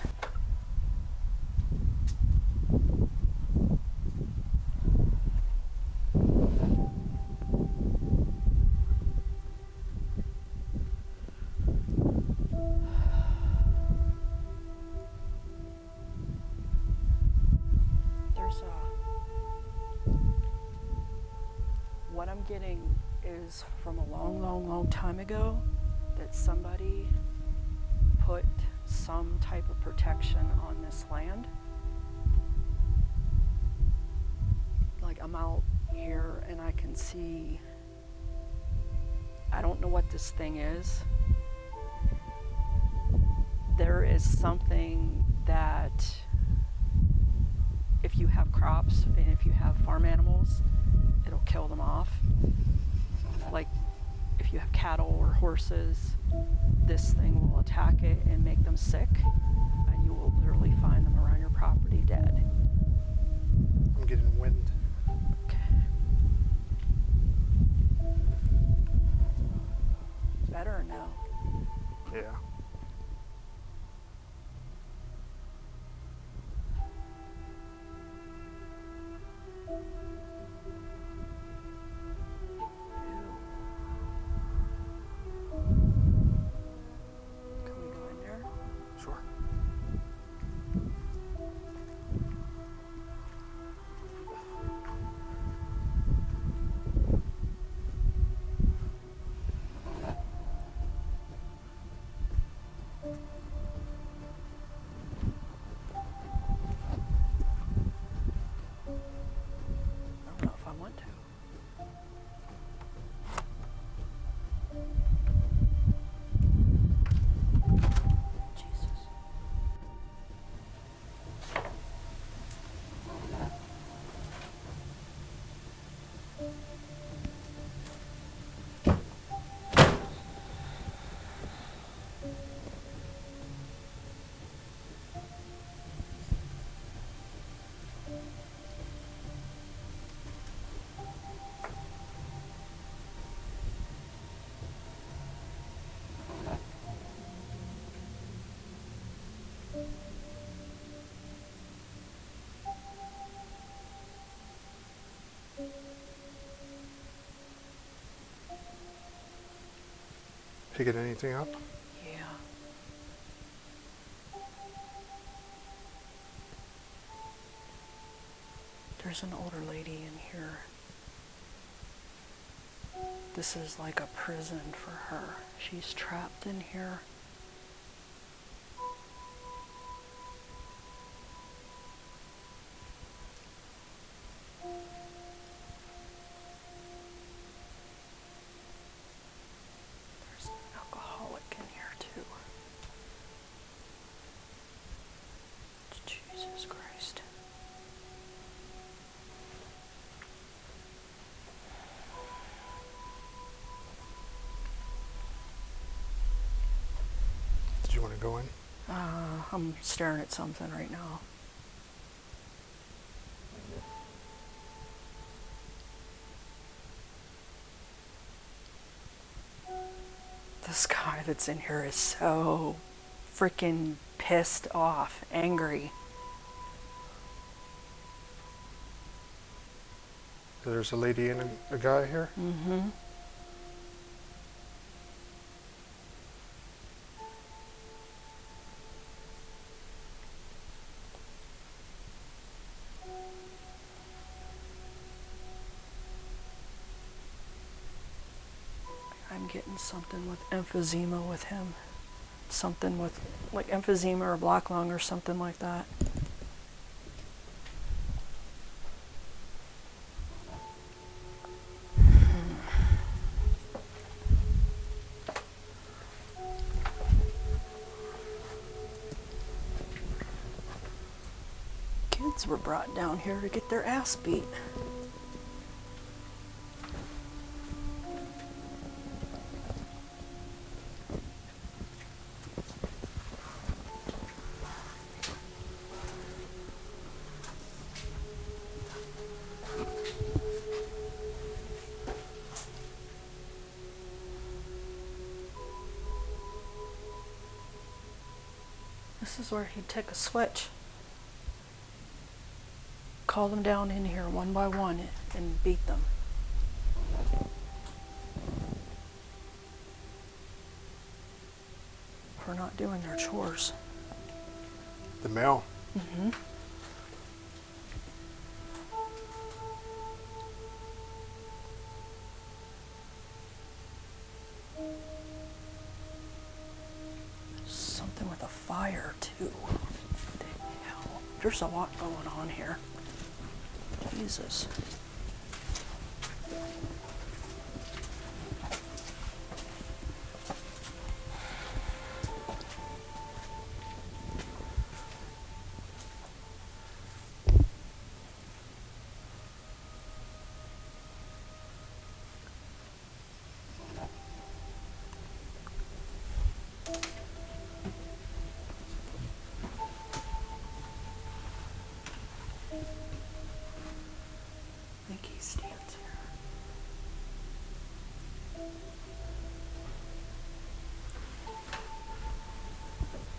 What I'm getting is from a long time ago that somebody put some type of protection on this land. Like I'm out here and I can see, I don't know what this thing is. There is something that if you have crops and if you have farm animals, it'll kill them off. Like if you have cattle or horses, this thing will attack it and make them sick, and you will literally find them around your property dead. I'm getting wind. Okay. Better now. Yeah. Did you get anything up? Yeah. There's an older lady in here. This is like a prison for her. She's trapped in here. There's an alcoholic in here too. Jesus Christ. Did you want to go in? I'm staring at something right now. This guy that's in here is so freaking pissed off, angry. There's a lady and a guy here. Mm-hmm. I'm getting something with emphysema with him. Something with like emphysema or black lung or something like that. Kids were brought down here to get their ass beat. This is where he'd take a switch, call them down in here one by one and beat them. For not doing their chores. The mail. Mm-hmm. Something with a fire too. What the hell? There's a lot going on here. Jesus. I think he stands here.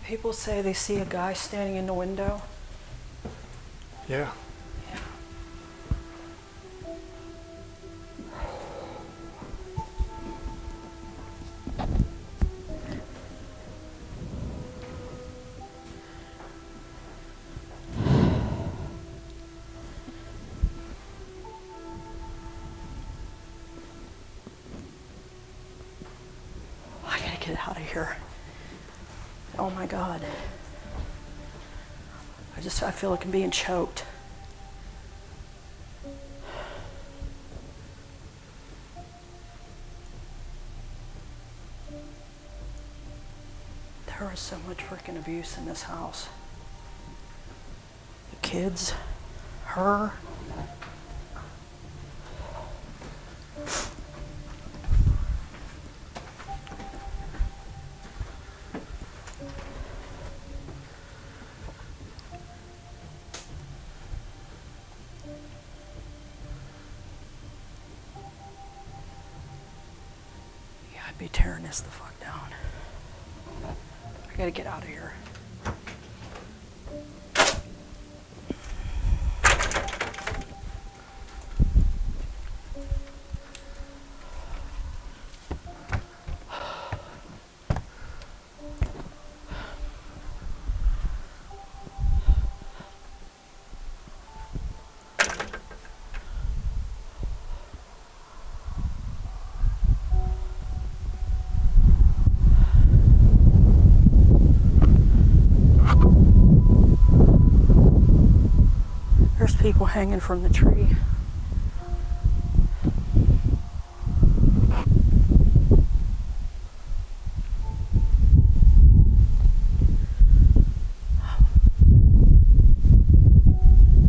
People say they see a guy standing in the window. Yeah. Yeah. I gotta get out of here. Oh my God. I feel like I'm being choked. There was so much freaking abuse in this house. The kids, her. Yeah, I'd be tearing this the fuck down. I gotta get out of here. people hanging from the tree.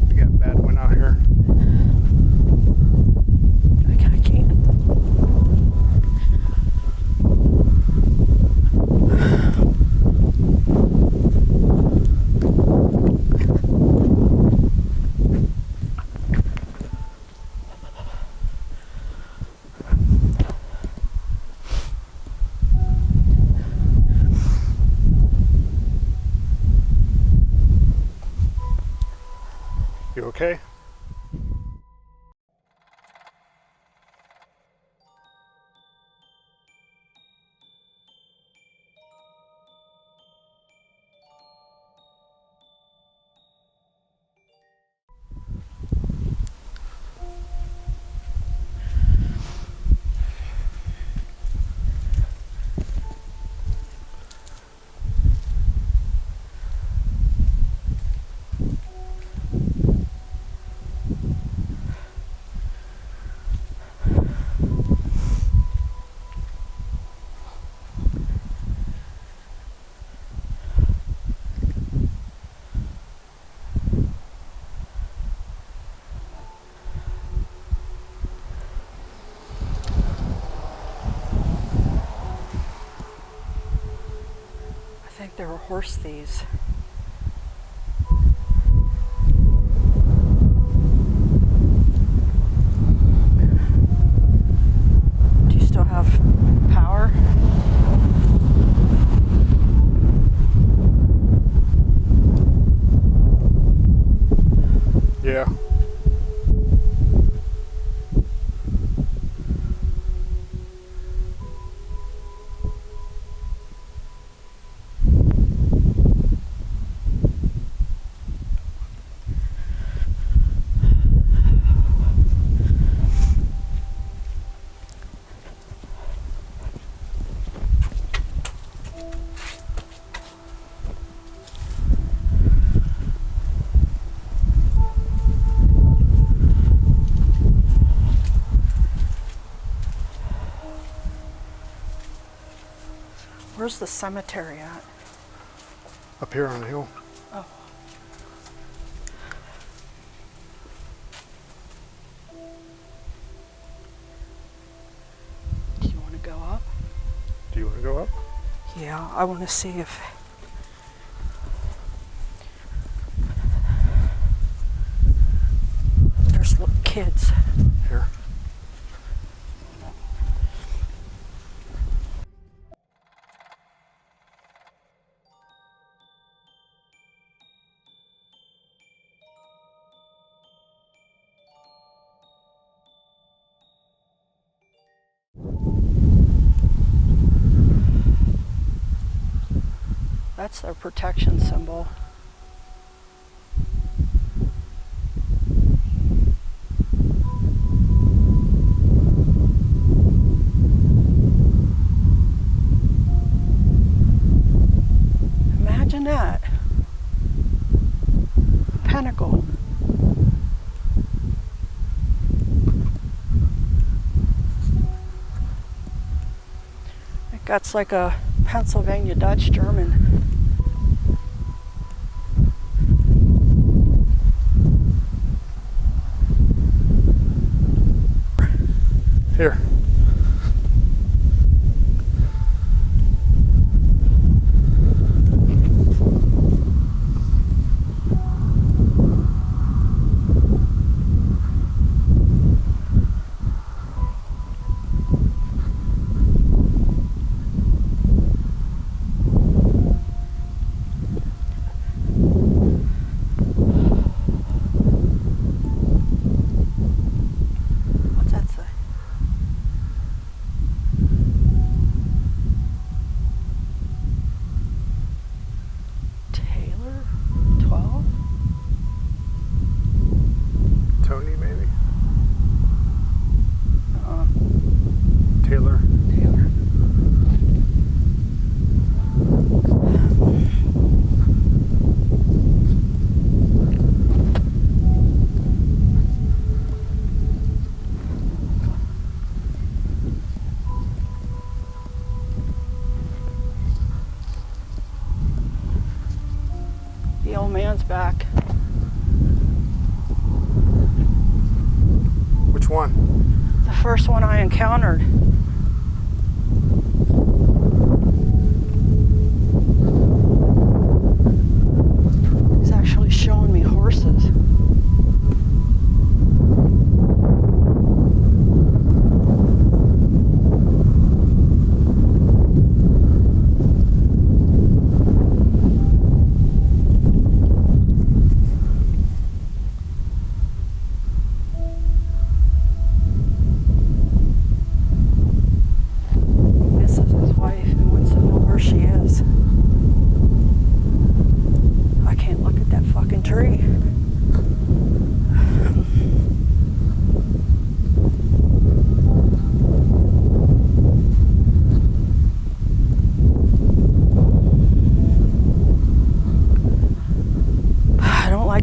We got a bad one out here. I can't. You okay? I think there were horse thieves. Do you still have power? Yeah. Where's the cemetery at? Up here on the hill. Oh. Do you want to go up? Do you want to go up? Yeah, I want to see if... There's kids. Here. That's their protection symbol. Imagine that. Pentacle. I think that's like a Pennsylvania Dutch German. Here. What's that say? man's back. Which one? The first one I encountered. He's actually showing me horses.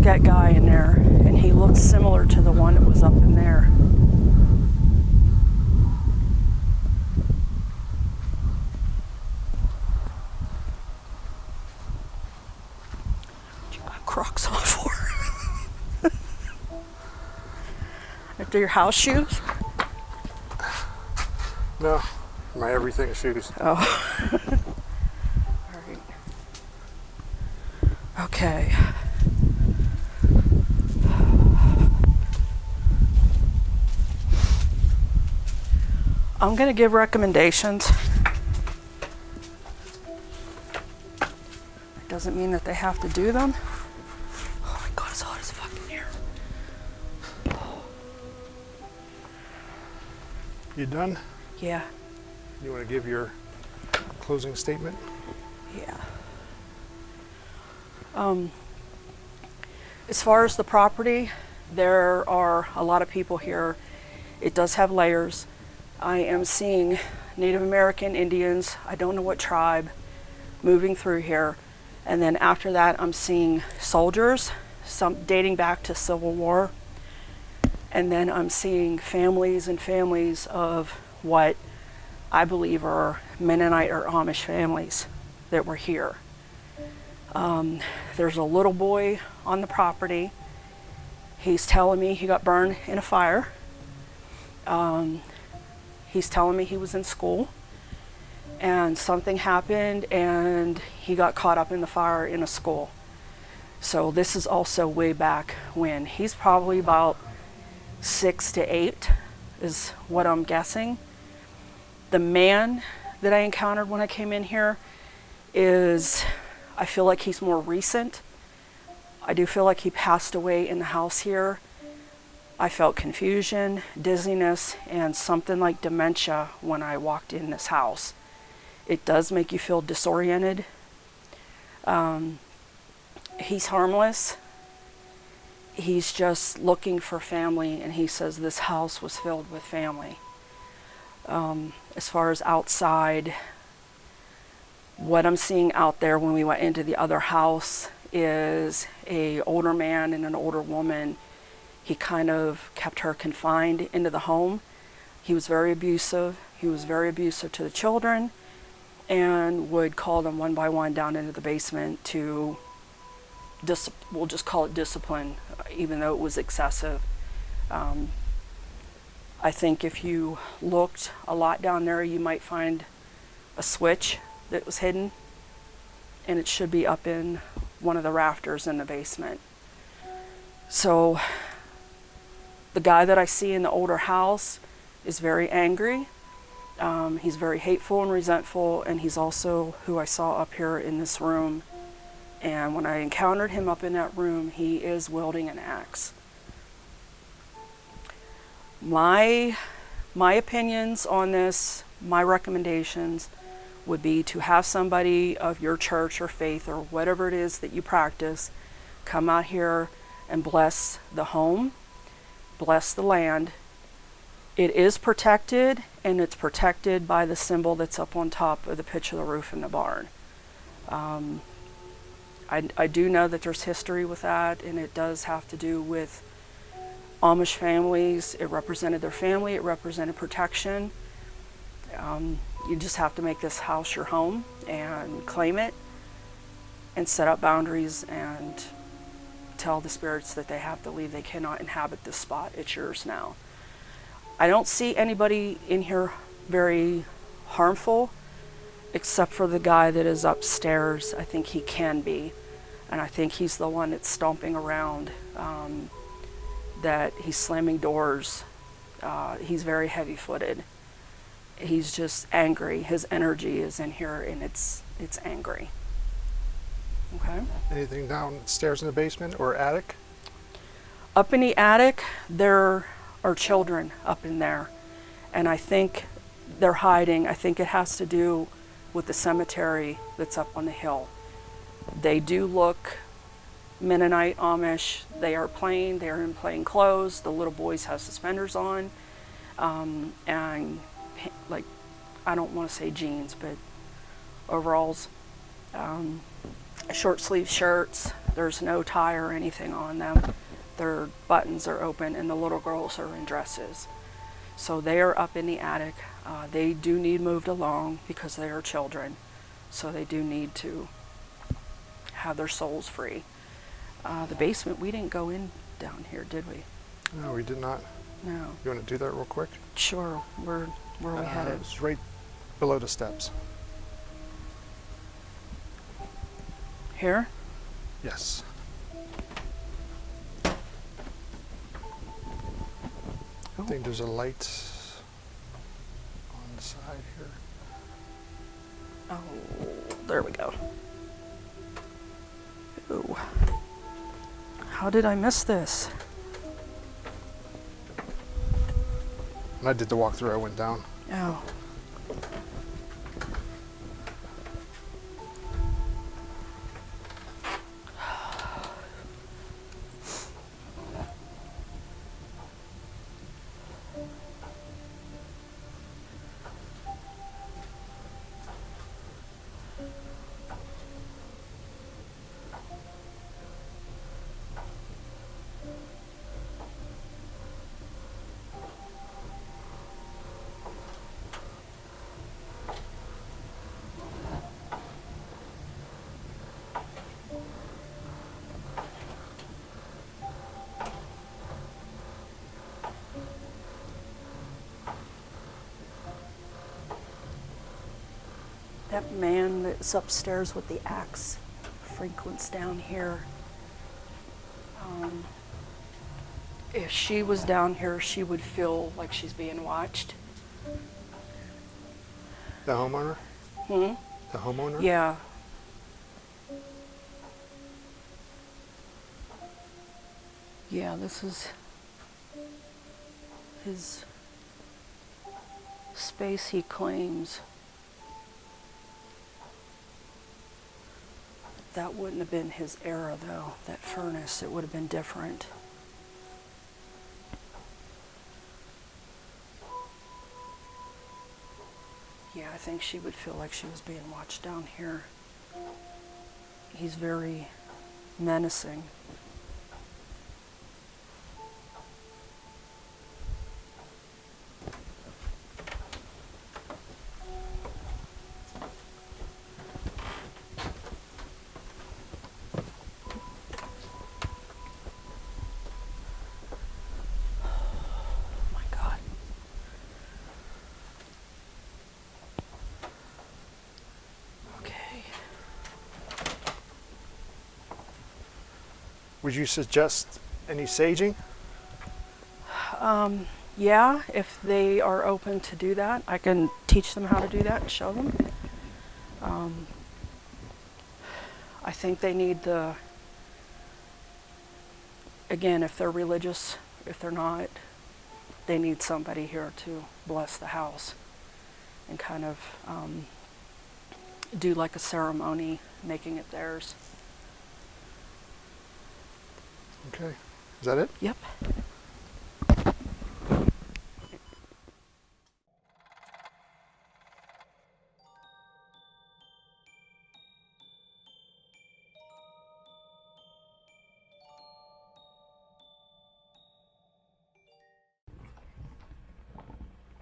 That guy in there, and he looks similar to the one that was up in there. What you got Crocs on for? After your house shoes? No, my everything shoes. Oh. All right. Okay. I'm going to give recommendations. It doesn't mean that they have to do them. Oh my God, it's hot as fuck in here. You done? Yeah, You want to give your closing statement? yeah. As far as the property, there are a lot of people here. It does have layers. I am seeing Native American Indians, I don't know what tribe, moving through here. And then after that, I'm seeing soldiers, some dating back to Civil War. And then I'm seeing families and families of what I believe are Mennonite or Amish families that were here. There's a little boy on the property. He's telling me he got burned in a fire. He's telling me he was in school and something happened and he got caught up in the fire in a school. So this is also way back when. He's probably about 6 to 8 is what I'm guessing. The man that I encountered when I came in here is, I feel like he's more recent. I do feel like he passed away in the house here. I felt confusion, dizziness, and something like dementia when I walked in this house. It does make you feel disoriented. He's harmless. He's just looking for family, and he says this house was filled with family. As far as outside, what I'm seeing out there when we went into the other house is an older man and an older woman. He kind of kept her confined into the home. He was very abusive. He was very abusive to the children and would call them one by one down into the basement to, we'll just call it discipline, even though it was excessive. I think if you looked a lot down there, you might find a switch that was hidden, and it should be up in one of the rafters in the basement. So the guy that I see in the older house is very angry. He's very hateful and resentful, and he's also who I saw up here in this room. And when I encountered him up in that room, he is wielding an axe. My opinions on this, my recommendations would be to have somebody of your church or faith or whatever it is that you practice come out here and bless the home, bless the land. It is protected, and it's protected by the symbol that's up on top of the pitch of the roof in the barn. I do know that there's history with that, and it does have to do with Amish families. It represented their family, it represented protection. You just have to make this house your home and claim it and set up boundaries and tell the spirits that they have to leave. They cannot inhabit this spot. It's yours now. I don't see anybody in here very harmful, except for the guy that is upstairs. I think he can be. And I think he's the one that's stomping around, that he's slamming doors. He's very heavy-footed. He's just angry. His energy is in here, and it's angry. Okay. Anything downstairs in the basement or attic? Up in the attic, there are children up in there, and I think they're hiding. I think it has to do with the cemetery that's up on the hill. They do look Mennonite, Amish. They are in plain clothes. The little boys have suspenders on, and like, I don't want to say jeans, but overalls, short sleeve shirts. There's no tie or anything on them. Their buttons are open, and the little girls are in dresses. So they are up in the attic. They do need moved along because they are children. So they do need to have their souls free. The basement, we didn't go in down here, did we? No, we did not. No. You want to do that real quick? Sure. Where are we headed? It's right below the steps. Here? Yes. I think there's a light on the side here. Oh, there we go. Ooh. How did I miss this? When I did the walkthrough, I went down. Oh. That man that's upstairs with the axe frequents down here. If she was down here, she would feel like she's being watched. The homeowner? Hmm? The homeowner? Yeah. Yeah, this is his space he claims. That wouldn't have been his era, though. That furnace, it would have been different. Yeah, I think she would feel like she was being watched down here. He's very menacing. Would you suggest any saging? Yeah, if they are open to do that, I can teach them how to do that and show them. I think they need again, if they're religious, if they're not, they need somebody here to bless the house and kind of do like a ceremony, making it theirs. Okay. Is that it? Yep.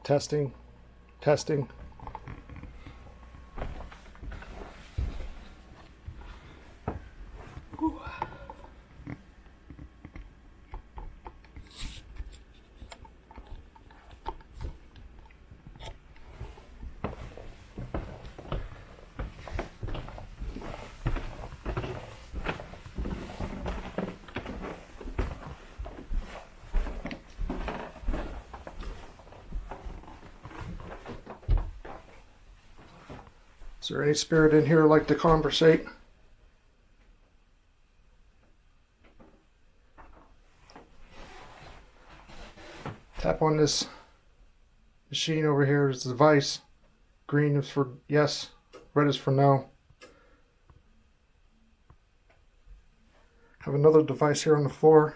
Testing. Testing. Is there any spirit in here like to conversate? Tap on this machine over here. Is the device. Green is for yes, red is for no. Have another device here on the floor.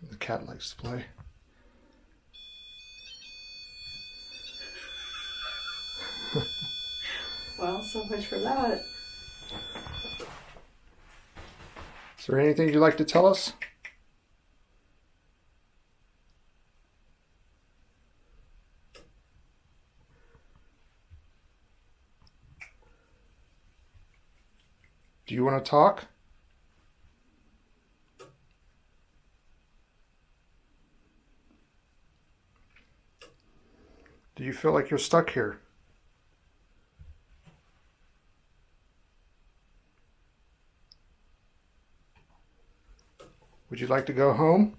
The cat likes to play. Well, so much for that. Is there anything you'd like to tell us? Do you want to talk? Do you feel like you're stuck here? Would you like to go home?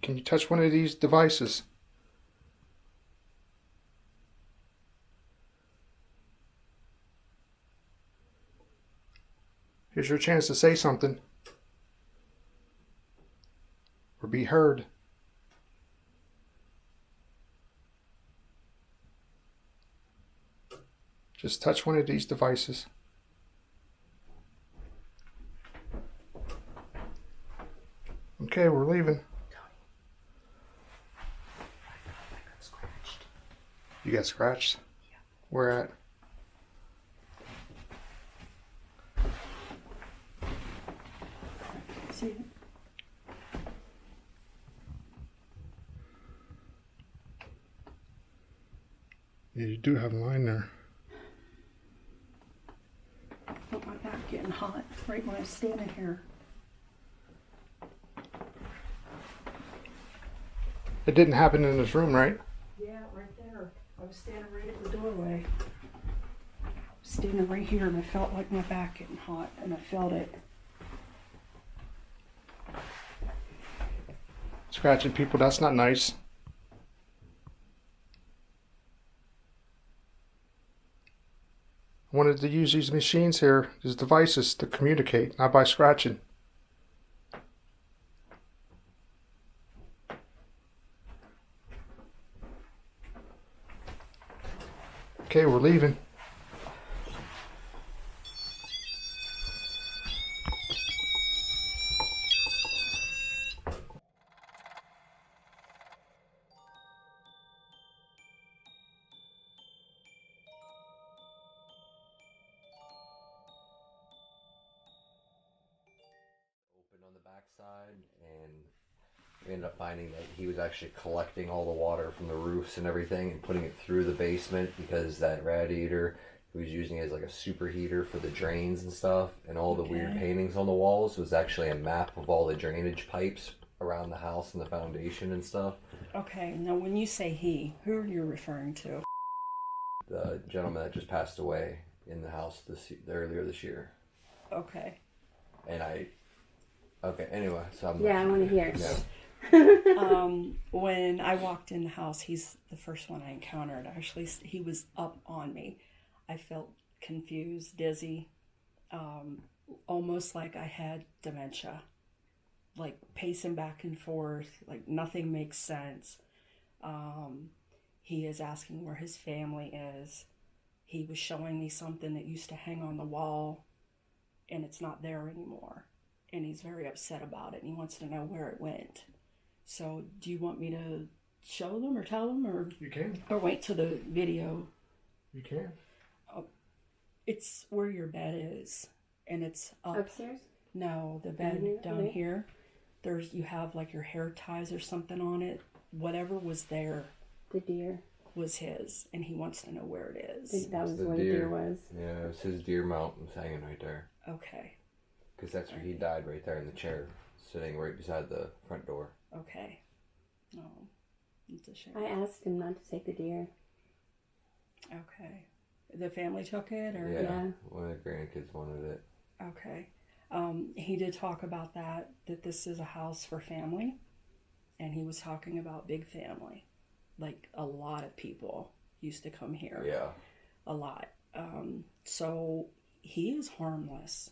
Can you touch one of these devices? Here's your chance to say something or be heard. Just touch one of these devices. Okay, we're leaving. You got scratched? Yeah. Where at? See it? Yeah, you do have a line there. Felt my back getting hot right when I was standing here. It didn't happen in this room, right? Yeah, right there. I was standing right at the doorway. I was standing right here and I felt like my back getting hot and I felt it. Scratching people, that's not nice. I wanted to use these machines here, these devices, to communicate, not by scratching. Okay, we're leaving. Open on the backside, and we ended up finding that he was actually collecting all the water from the roofs and everything and putting it through the basement because that radiator he was using as like a superheater for the drains and stuff, and all the weird paintings on the walls was actually a map of all the drainage pipes around the house and the foundation and stuff. Okay, now when you say he, who are you referring to? The gentleman that just passed away in the house earlier this year. Okay. And anyway, so I'm Yeah, I want to hear. Yeah. When I walked in the house, he's the first one I encountered. Actually, he was up on me. I felt confused, dizzy, almost like I had dementia, like pacing back and forth, like nothing makes sense. He is asking where his family is. He was showing me something that used to hang on the wall, and it's not there anymore. And he's very upset about it, and he wants to know where it went. So, do you want me to show them or tell them, or You can. or wait till the video? You can. It's where your bed is, and it's up. Upstairs? No, the bed here? down Wait. here. You have like your hair ties or something on it. Whatever was there The deer. was his, and he wants to know where it I is. think that was The where the deer was. Yeah, it was his deer mount was hanging right there. Okay, Because that's where he died, right there in the chair, sitting right beside the front door. okay. It's a shame. I asked him not to take the deer. Okay. The family took it, or? Yeah. One of the grandkids wanted it. Okay. He did talk about that this is a house for family. And he was talking about big family. Like, a lot of people used to come here. Yeah. A lot. So he is harmless.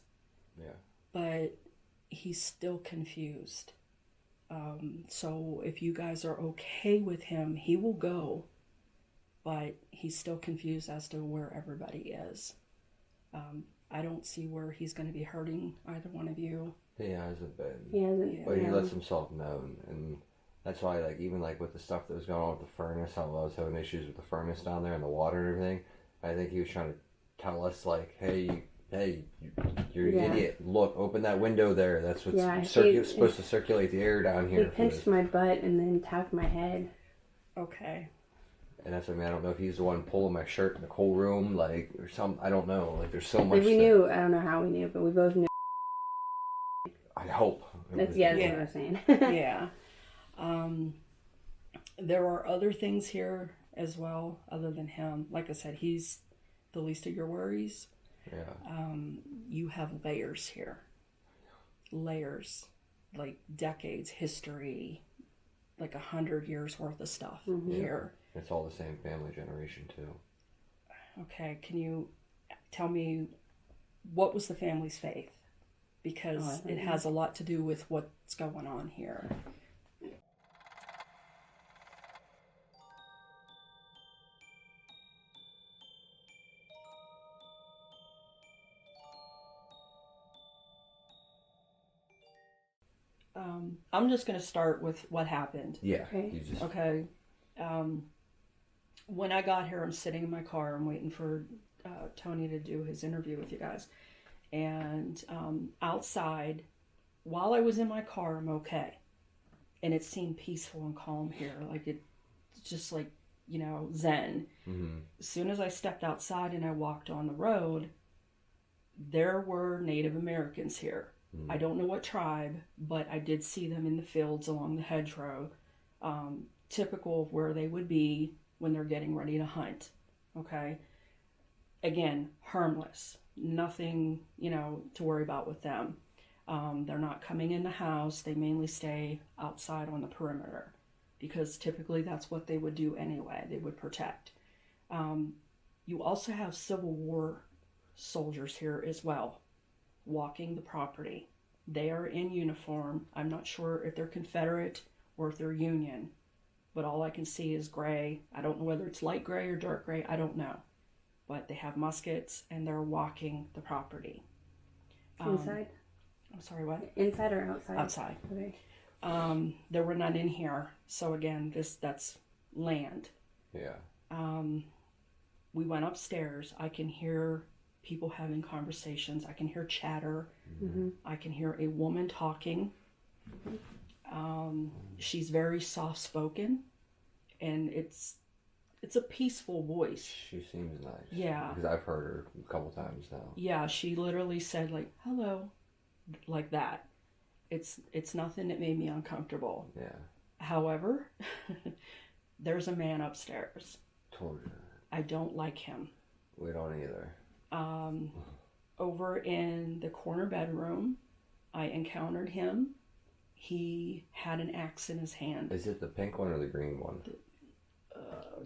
Yeah. But he's still confused. So if you guys are okay with him, he will go. But he's still confused as to where everybody is. I don't see where he's going to be hurting either one of you. He hasn't been. He hasn't. But he lets himself known. And that's why, like, even like with the stuff that was going on with the furnace, how I was having issues with the furnace down there and the water and everything, I think he was trying to tell us, like, hey, you're an idiot. Look, open that window there. That's what's supposed to circulate the air down here. He pinched my butt and then tapped my head. Okay. And that's what I mean. I don't know if he's the one pulling my shirt in the cold room, like, or some. I don't know. Like, there's so much. We knew. I don't know how we knew, but we both knew. I hope. That's what I was saying. Yeah. There are other things here as well, other than him. Like I said, he's the least of your worries. Yeah. You have layers here. Layers. Like decades, history, like 100 years worth of stuff here. It's all the same family generation, too. Okay, can you tell me what was the family's faith? Because it has a lot to do with what's going on here. I'm just going to start with what happened. Yeah. Okay. Okay. When I got here, I'm sitting in my car. I'm waiting for Tony to do his interview with you guys. And outside, while I was in my car, I'm okay. And it seemed peaceful and calm here. Like, it's just like, zen. Mm-hmm. As soon as I stepped outside and I walked on the road, there were Native Americans here. Mm-hmm. I don't know what tribe, but I did see them in the fields along the hedgerow. Typical of where they would be when they're getting ready to hunt. Okay? Again, harmless. Nothing, to worry about with them. They're not coming in the house. They mainly stay outside on the perimeter because typically that's what they would do anyway. They would protect. You also have Civil War soldiers here as well, walking the property. They are in uniform. I'm not sure if they're Confederate or if they're Union, but all I can see is gray. I don't know whether it's light gray or dark gray. I don't know. But they have muskets and they're walking the property. Inside? I'm sorry, what? Inside or outside? Outside. Okay. They were not in here. So again, that's land. Yeah. We went upstairs. I can hear people having conversations. I can hear chatter. Mm-hmm. I can hear a woman talking. She's very soft-spoken, and it's a peaceful voice. She seems nice. Yeah. Because I've heard her a couple times now. Yeah, she literally said, like, hello, like that. It's nothing that made me uncomfortable. Yeah. However, there's a man upstairs. Told you. I don't like him. We don't either. Over in the corner bedroom, I encountered him. He had an axe in his hand. Is it the pink one or the green one?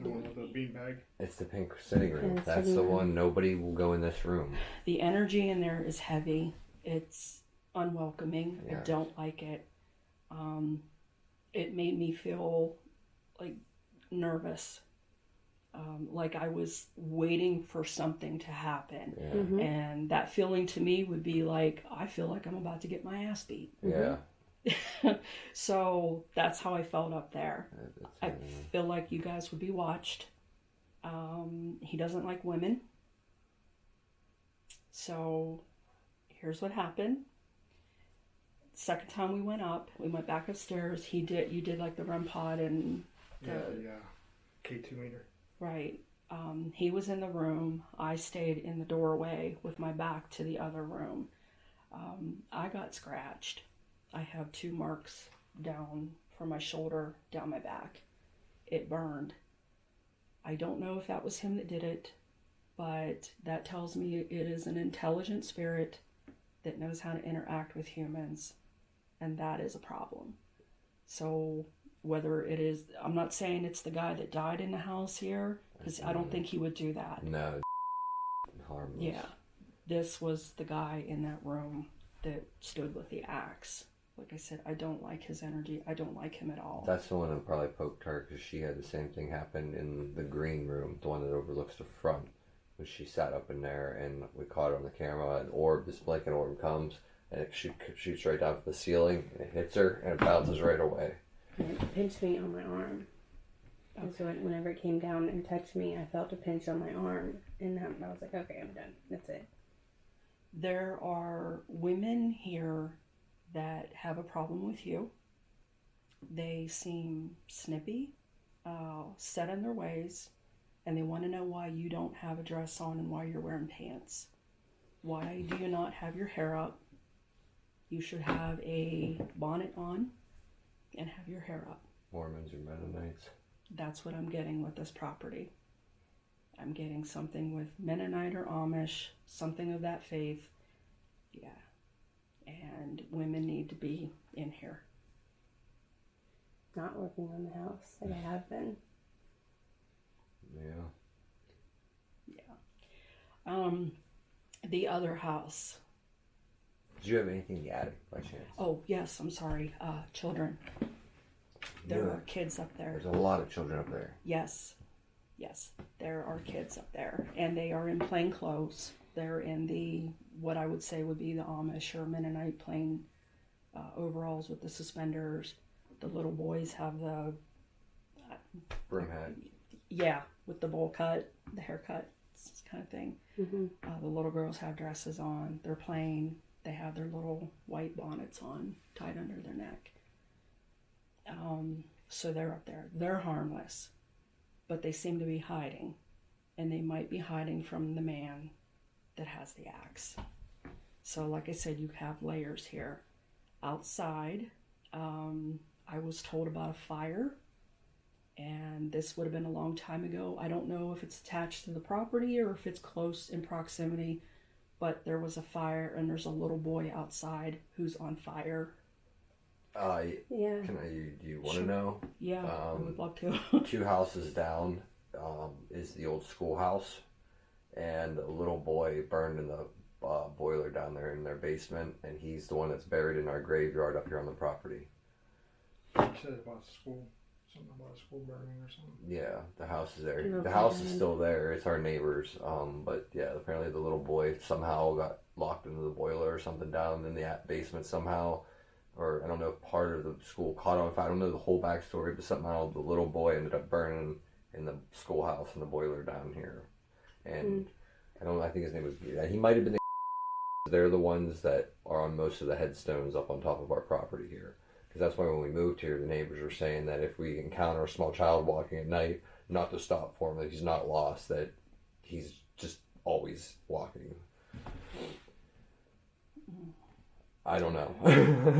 The one with the beanbag? It's the pink sitting room. Yeah, That's the one. Nobody will go in this room. The energy in there is heavy. It's unwelcoming. Yeah. I don't like it. It made me feel like nervous. Like I was waiting for something to happen. Yeah. Mm-hmm. And that feeling to me would be like, I feel like I'm about to get my ass beat. Yeah. So that's how I felt up there. I That's, feel like you guys would be watched. He doesn't like women. So here's what happened. Second time we went up, we went back upstairs. You did like the REM pod and the K2 meter. right. He was in the room. I stayed in the doorway with my back to the other room. I got scratched. I have 2 marks down from my shoulder, down my back. it burned. I don't know if that was him that did it, but that tells me it is an intelligent spirit that knows how to interact with humans, and that is a problem. So whether it is, I'm not saying it's the guy that died in the house here, because I don't think he would do that. No, harmless. Yeah, this was the guy in that room that stood with the axe. Like I said, I don't like his energy. I don't like him at all. That's the one that probably poked her, because she had the same thing happen in the green room, the one that overlooks the front. When she sat up in there, and we caught it on the camera. An orb, this blanket orb comes, and it shoots right down to the ceiling, and it hits her, and it bounces right away. And it pinched me on my arm. And so whenever it came down and touched me, I felt a pinch on my arm, and I was like, okay, I'm done. That's it. There are women here that have a problem with you. They seem snippy, set in their ways, and they want to know why you don't have a dress on and why you're wearing pants. Why do you not have your hair up? You should have a bonnet on and have your hair up. Mormons or Mennonites. That's what I'm getting with this property. I'm getting something with Mennonite or Amish, something of that faith. Yeah. And women need to be in here. Not working on the house like I have been. Yeah. The other house. Did you have anything in the attic by chance? Oh, yes, I'm sorry. Children. There are kids up there. There's a lot of children up there. Yes, there are kids up there, and they are in plain clothes. They're in the, what I would say would be the Amish or Mennonite plain overalls with the suspenders. The little boys have the Brim hat. Yeah, with the bowl cut, the haircut kind of thing. Mm-hmm. The little girls have dresses on. They're plain. They have their little white bonnets on, tied under their neck. So they're up there. They're harmless, but they seem to be hiding, and they might be hiding from the man that has the axe. So like I said, you have layers here. Outside, I was told about a fire, and this would have been a long time ago. I don't know if it's attached to the property or if it's close in proximity, but there was a fire, and there's a little boy outside who's on fire. Yeah. Do you want to know? Yeah, I would love to. 2 houses down is the old schoolhouse, and a little boy burned in the boiler down there in their basement, and he's the one that's buried in our graveyard up here on the property. You said about school, something about a school burning or something. Yeah, the house is there. Okay. The house is still there. It's our neighbors. But yeah, apparently the little boy somehow got locked into the boiler or something down in the basement somehow. Or I don't know if part of the school caught on fire. I don't know the whole backstory, but somehow the little boy ended up burning in the schoolhouse in the boiler down here. And I think his name was, he might have been they're the ones that are on most of the headstones up on top of our property here. Because that's why when we moved here, the neighbors were saying that if we encounter a small child walking at night, not to stop for him, that he's not lost, that he's just always walking. I don't know.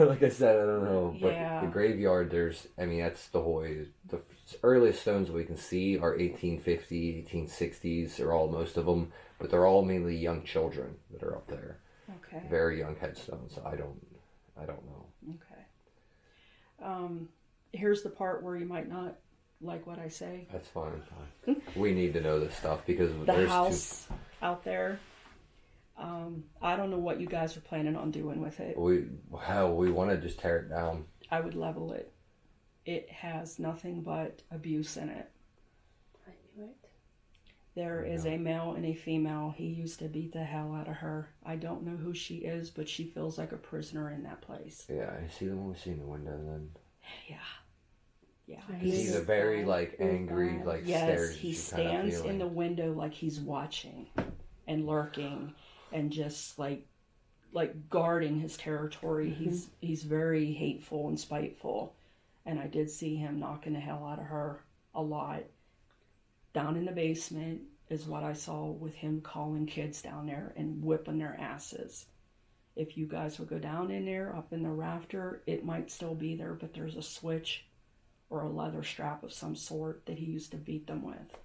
Like I said, I don't know. But Yeah. the graveyard, that's the earliest stones we can see are 1850, 1860s, are all most of them, but they're all mainly young children that are up there. Okay. Very young headstones. I don't know. Okay. Here's the part where you might not like what I say. That's fine. We need to know this stuff because The there's house out there. I don't know what you guys are planning on doing with it. we want to just tear it down. I would level it. It has nothing but abuse in it. I knew it. There is a male and a female. He used to beat the hell out of her. I don't know who she is, but she feels like a prisoner in that place. Yeah, I see the one we see in the window then. Yeah. Yeah. He's a very angry, Yes, stares. he at you kind of stands in feeling. the window like he's watching and lurking and just like guarding his territory. He's very hateful and spiteful. And I did see him knocking the hell out of her a lot. Down in the basement is what I saw with him calling kids down there and whipping their asses. If you guys would go down in there, up in the rafter, it might still be there, but there's a switch or a leather strap of some sort that he used to beat them with.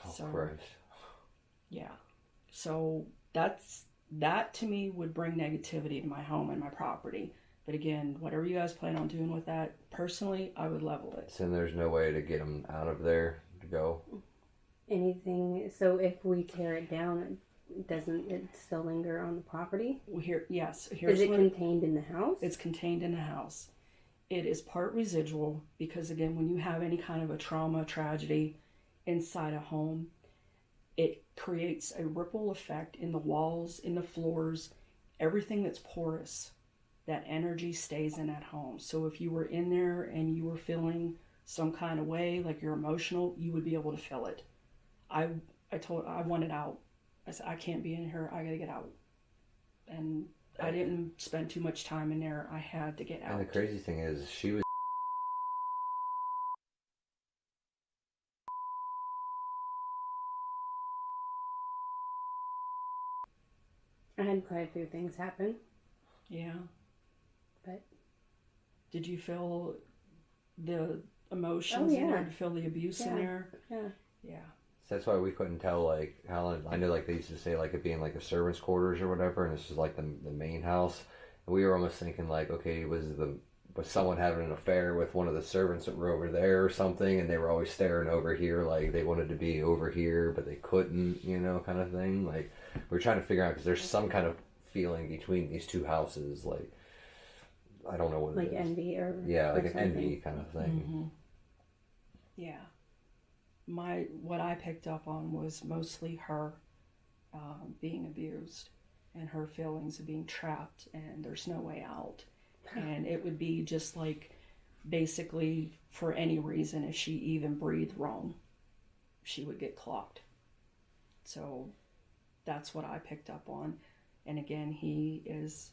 Oh, Christ. Yeah. So that to me would bring negativity to my home and my property. But again, whatever you guys plan on doing with that, personally, I would level it. So there's no way to get him out of there to go? Anything, so if we tear it down, doesn't it still linger on the property? Yes. Is it contained in the house? It's contained in the house. It is part residual because, again, when you have any kind of a trauma, tragedy inside a home, it creates a ripple effect in the walls, in the floors, everything that's porous. That energy stays in that home. So if you were in there and you were feeling some kind of way, like you're emotional, you would be able to feel it. I wanted out. I said, I can't be in here. I got to get out. And I didn't spend too much time in there. I had to get out. And the crazy thing is, she was... I had quite a few things happen. Yeah. But did you feel the emotions in there? Did you feel the abuse in there? Yeah. Yeah. So that's why we couldn't tell, like, how... I know, like, they used to say, like, it being, like, the servants' quarters or whatever, and this was, like, the main house. And we were almost thinking, like, okay, was someone having an affair with one of the servants that were over there or something, and they were always staring over here, like, they wanted to be over here, but they couldn't, you know, kind of thing. Like, we're trying to figure out, because there's some kind of feeling between these two houses, like, I don't know what like it is. envy or... Yeah, like or an envy kind of thing. Mm-hmm. Yeah. What I picked up on was mostly her being abused and her feelings of being trapped and there's no way out. And it would be just like basically for any reason, if she even breathed wrong, she would get clocked. So that's what I picked up on. And again, he's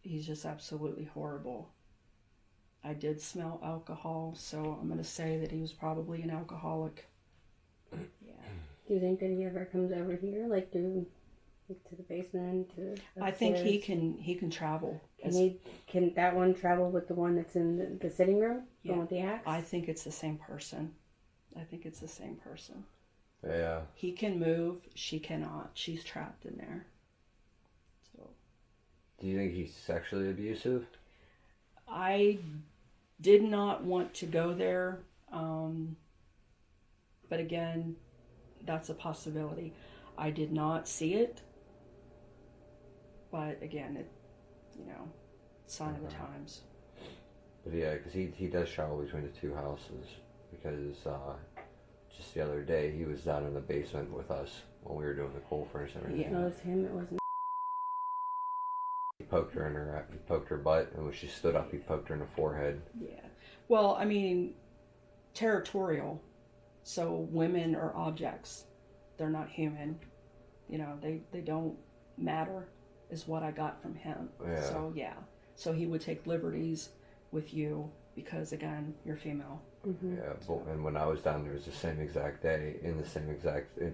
just absolutely horrible. I did smell alcohol, so I'm going to say that he was probably an alcoholic. Yeah. Do you think that he ever comes over here, like to the basement? I think he can travel. Can that one travel with the one that's in the sitting room? The one with the axe? I think it's the same person. Yeah. He can move. She cannot. She's trapped in there. So. Do you think he's sexually abusive? I did not want to go there. But again, that's a possibility. I did not see it. But again, sign of the times. But yeah, because he does travel between the two houses. Because just the other day, he was down in the basement with us when we were doing the coal furnace and everything. Yeah. It was him, it wasn't. He poked her butt, and when she stood up, he poked her in the forehead. Yeah. Well, I mean, territorial. So women are objects. They're not human. They don't matter, is what I got from him. Yeah. So, yeah. So he would take liberties with you because, again, you're female. Mm-hmm. Yeah, and when I was down there, it was the same exact day,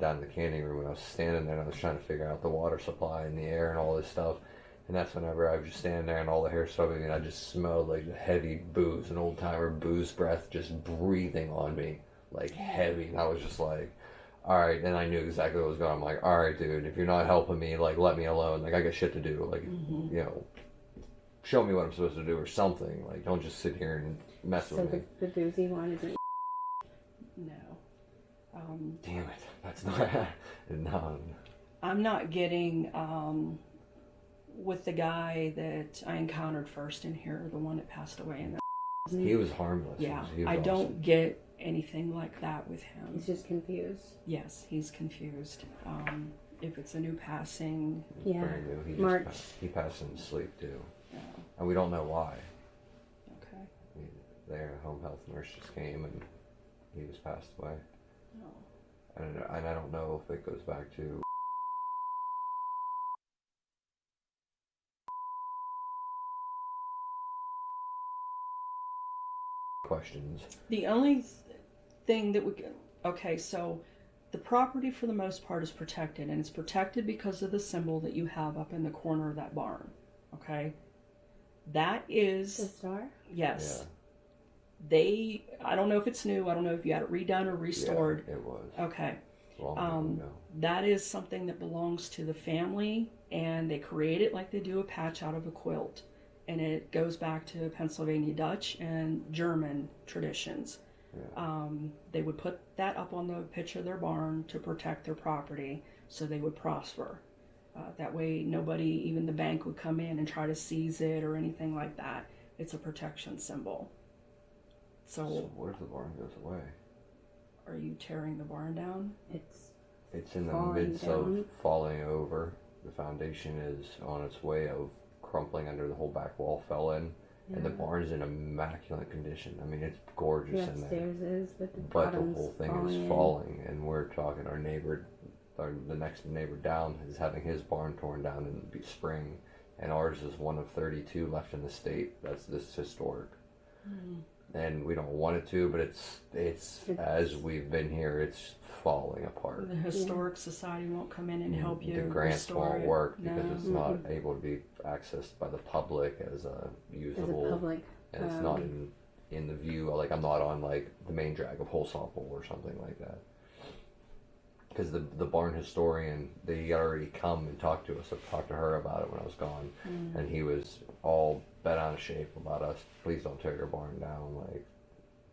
down in the canning room, when I was standing there and I was trying to figure out the water supply and the air and all this stuff. And that's whenever I was just standing there and all the hair started, and I just smelled like the heavy booze, an old timer booze breath just breathing on me, like heavy. And I was just like, all right. And I knew exactly what was going on. I'm like, all right, dude, if you're not helping me, like, let me alone. Like, I got shit to do. Like, show me what I'm supposed to do or something. Like, don't just sit here and mess with me. So the boozy one isn't... No. Damn it. That's not... No. I'm not getting... with the guy that I encountered first in here, the one that passed away in the... He was harmless. Yeah, he was I awesome. don't get anything like that with him. He's just confused. Yes, he's confused. If it's a new passing... Yeah. Brand new. March. He passed in sleep, too. Yeah. And we don't know why. Okay. Their home health nurse just came and he was passed away. Oh. And I don't know if it goes back to... questions. The only thing that we can... Okay, so the property for the most part is protected, and it's protected because of the symbol that you have up in the corner of that barn. Okay? That is... The star? Yes. I don't know if it's new. I don't know if you had it redone or restored. Yeah, it was. Okay. Long time ago. That is something that belongs to the family, and they create it like they do a patch out of a quilt. And it goes back to Pennsylvania Dutch and German traditions. Yeah. They would put that up on the pitch of their barn to protect their property so they would prosper. That way nobody, even the bank, would come in and try to seize it or anything like that. It's a protection symbol. So what if the barn goes away? Are you tearing the barn down? It's in the falling midst down. of falling over. The foundation is on its way of crumpling under. The whole back wall fell in. And the barn's in immaculate condition. I mean, it's gorgeous in there. Upstairs is, but the But the bottom's whole thing is in. falling, and we're talking our neighbor, the next neighbor down, is having his barn torn down in the spring, and ours is one of 32 left in the state. That's this historic. And we don't want it to, but it's as we've been here, it's falling apart. The historic society won't come in and help you The grants restore won't it. work because No. it's not able to be accessed by the public as a usable, As a public. and it's not in the view. Like I'm not on like the main drag of Hollsopple or something like that. Because the barn historian, they already come and talked to us. I talked to her about it when I was gone, and he was all bent out of shape about us. Please don't tear your barn down. Like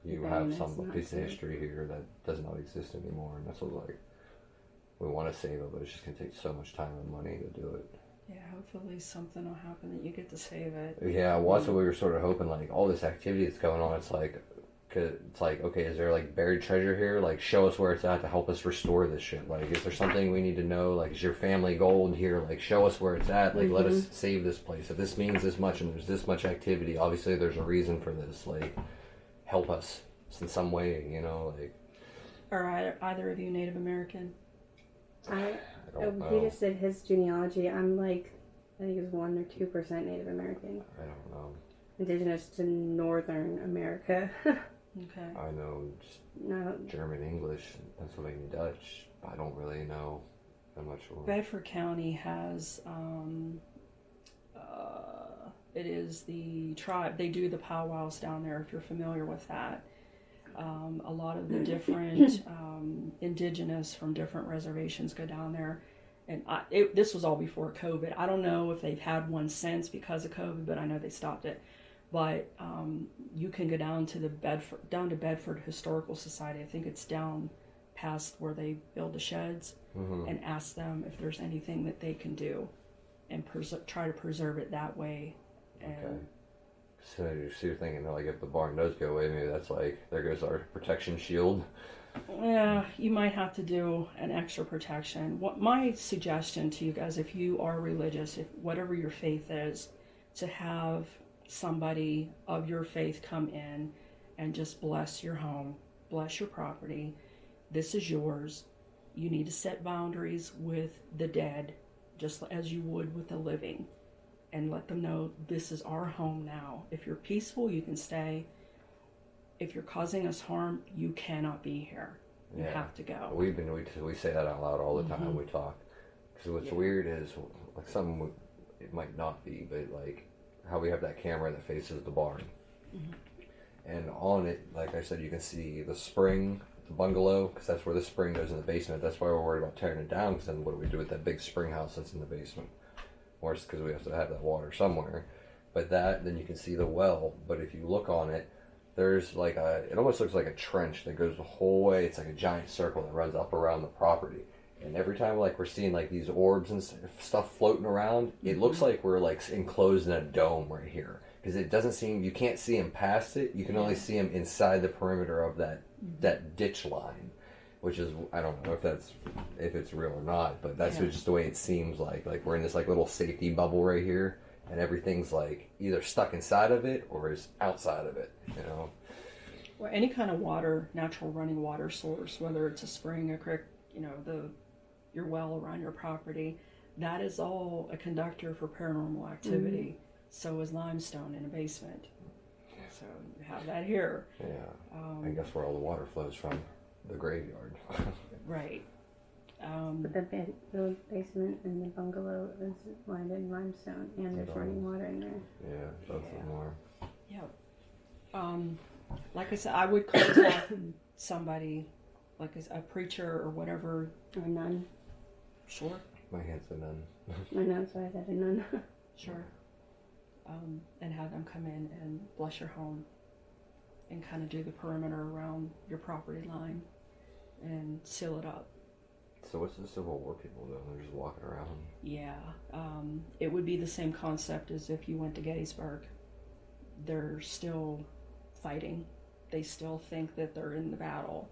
you Very have nice some not piece of to. history here that does not exist anymore, and that's what like we want to save it, but it's just gonna take so much time and money to do it. Yeah, hopefully something will happen that you get to save it. Yeah, well, that's what we were sort of hoping. Like all this activity that's going on, it's like, okay, is there like buried treasure here? Like, show us where it's at to help us restore this shit. Like, is there something we need to know? Like, is your family gold here? Like, show us where it's at. Like, let us save this place. If this means this much and there's this much activity, obviously there's a reason for this. Like, help us in some way, you know? Like, Are either of you Native American? I don't He know. just did his genealogy. I'm like, I think it's 1 or 2% Native American. I don't know. Indigenous to Northern America. Okay. I know just No, German, English, Pennsylvania Dutch. I don't really know that much. Bedford County has, it is the tribe, they do the powwows down there, if you're familiar with that. A lot of the different indigenous from different reservations go down there. And this was all before COVID. I don't know if they've had one since because of COVID, but I know they stopped it. But you can go down to Bedford Historical Society. I think it's down past where they build the sheds, and ask them if there's anything that they can do, and try to preserve it that way. And Okay. So you're thinking like if the barn does go away, maybe that's like there goes our protection shield. yeah, you might have to do an extra protection. What my suggestion to you guys, if you are religious, if whatever your faith is, to have somebody of your faith come in and just bless your home, bless your property. This is yours. You need to set boundaries with the dead, just as you would with the living, and let them know this is our home now. If you're peaceful, you can stay. If you're causing us harm, you cannot be here. You Yeah. have to go. We say that out loud all the time when we talk. Because what's weird is like something it might not be, but like how we have that camera that faces the barn, and on it, like I said, you can see the spring, the bungalow, because that's where the spring goes in the basement. That's why we're worried about tearing it down. Because then what do we do with that big spring house that's in the basement? Or it's because we have to have that water somewhere. But then you can see the well. But if you look on it, there's like it almost looks like a trench that goes the whole way. It's like a giant circle that runs up around the property. And every time like we're seeing like these orbs and stuff floating around, it looks like we're like enclosed in a dome right here. Because it doesn't seem, you can't see him past it. You can only see him inside the perimeter of that ditch line. Which is, I don't know if it's real or not, but that's just the way it seems like. Like we're in this like little safety bubble right here. And everything's like either stuck inside of it or is outside of it, you know? Or any kind of water, natural running water source, whether it's a spring, a creek, you know, your well around your property, that is all a conductor for paranormal activity. So is limestone in a basement. So you have that here. Yeah. I guess where all the water flows from, the graveyard. Right. but the basement and the bungalow is lined in limestone, and there's running water in there. Yeah, both of them are. Yep. Like I said, I would contact somebody, like a preacher or whatever. Or none. Sure. My hands are none. I know, so I said a nun. Sure. And have them come in and bless your home and kind of do the perimeter around your property line and seal it up. So what's the Civil War people doing? They're just walking around. Yeah. It would be the same concept as if you went to Gettysburg. They're still fighting. They still think that they're in the battle.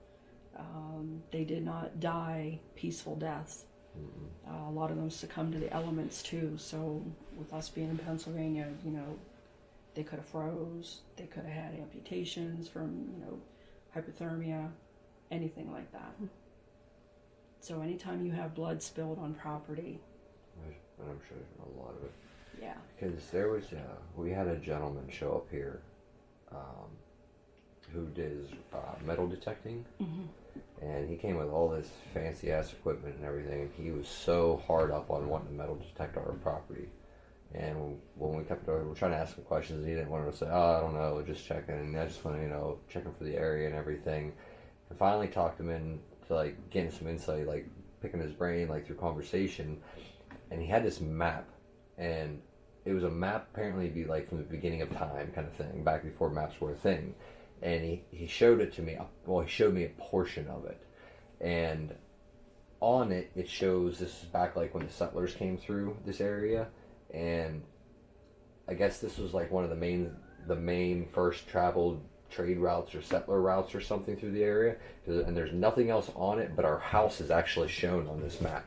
They did not die peaceful deaths. A lot of them succumbed to the elements too. So with us being in Pennsylvania, you know, they could have froze. They could have had amputations from, you know, hypothermia, anything like that. So anytime you have blood spilled on property, And I'm sure there's a lot of it. yeah. Because there was, we had a gentleman show up here who did metal detecting. And he came with all this fancy ass equipment and everything. And he was so hard up on wanting to metal detect our property. And when we kept we're trying to ask him questions, and he didn't want to say, "Oh, I don't know, just checking." And I just want to, you know, checking for the area and everything. And finally talked him in to like getting some insight, like picking his brain, like through conversation. And he had this map, and it was a map apparently be like from the beginning of time kind of thing, back before maps were a thing. And he showed it to me. Well, he showed me a portion of it, and on it, it shows this is back like when the settlers came through this area, and I guess this was like one of the main first traveled trade routes or settler routes or something through the area. And there's nothing else on it, but our house is actually shown on this map,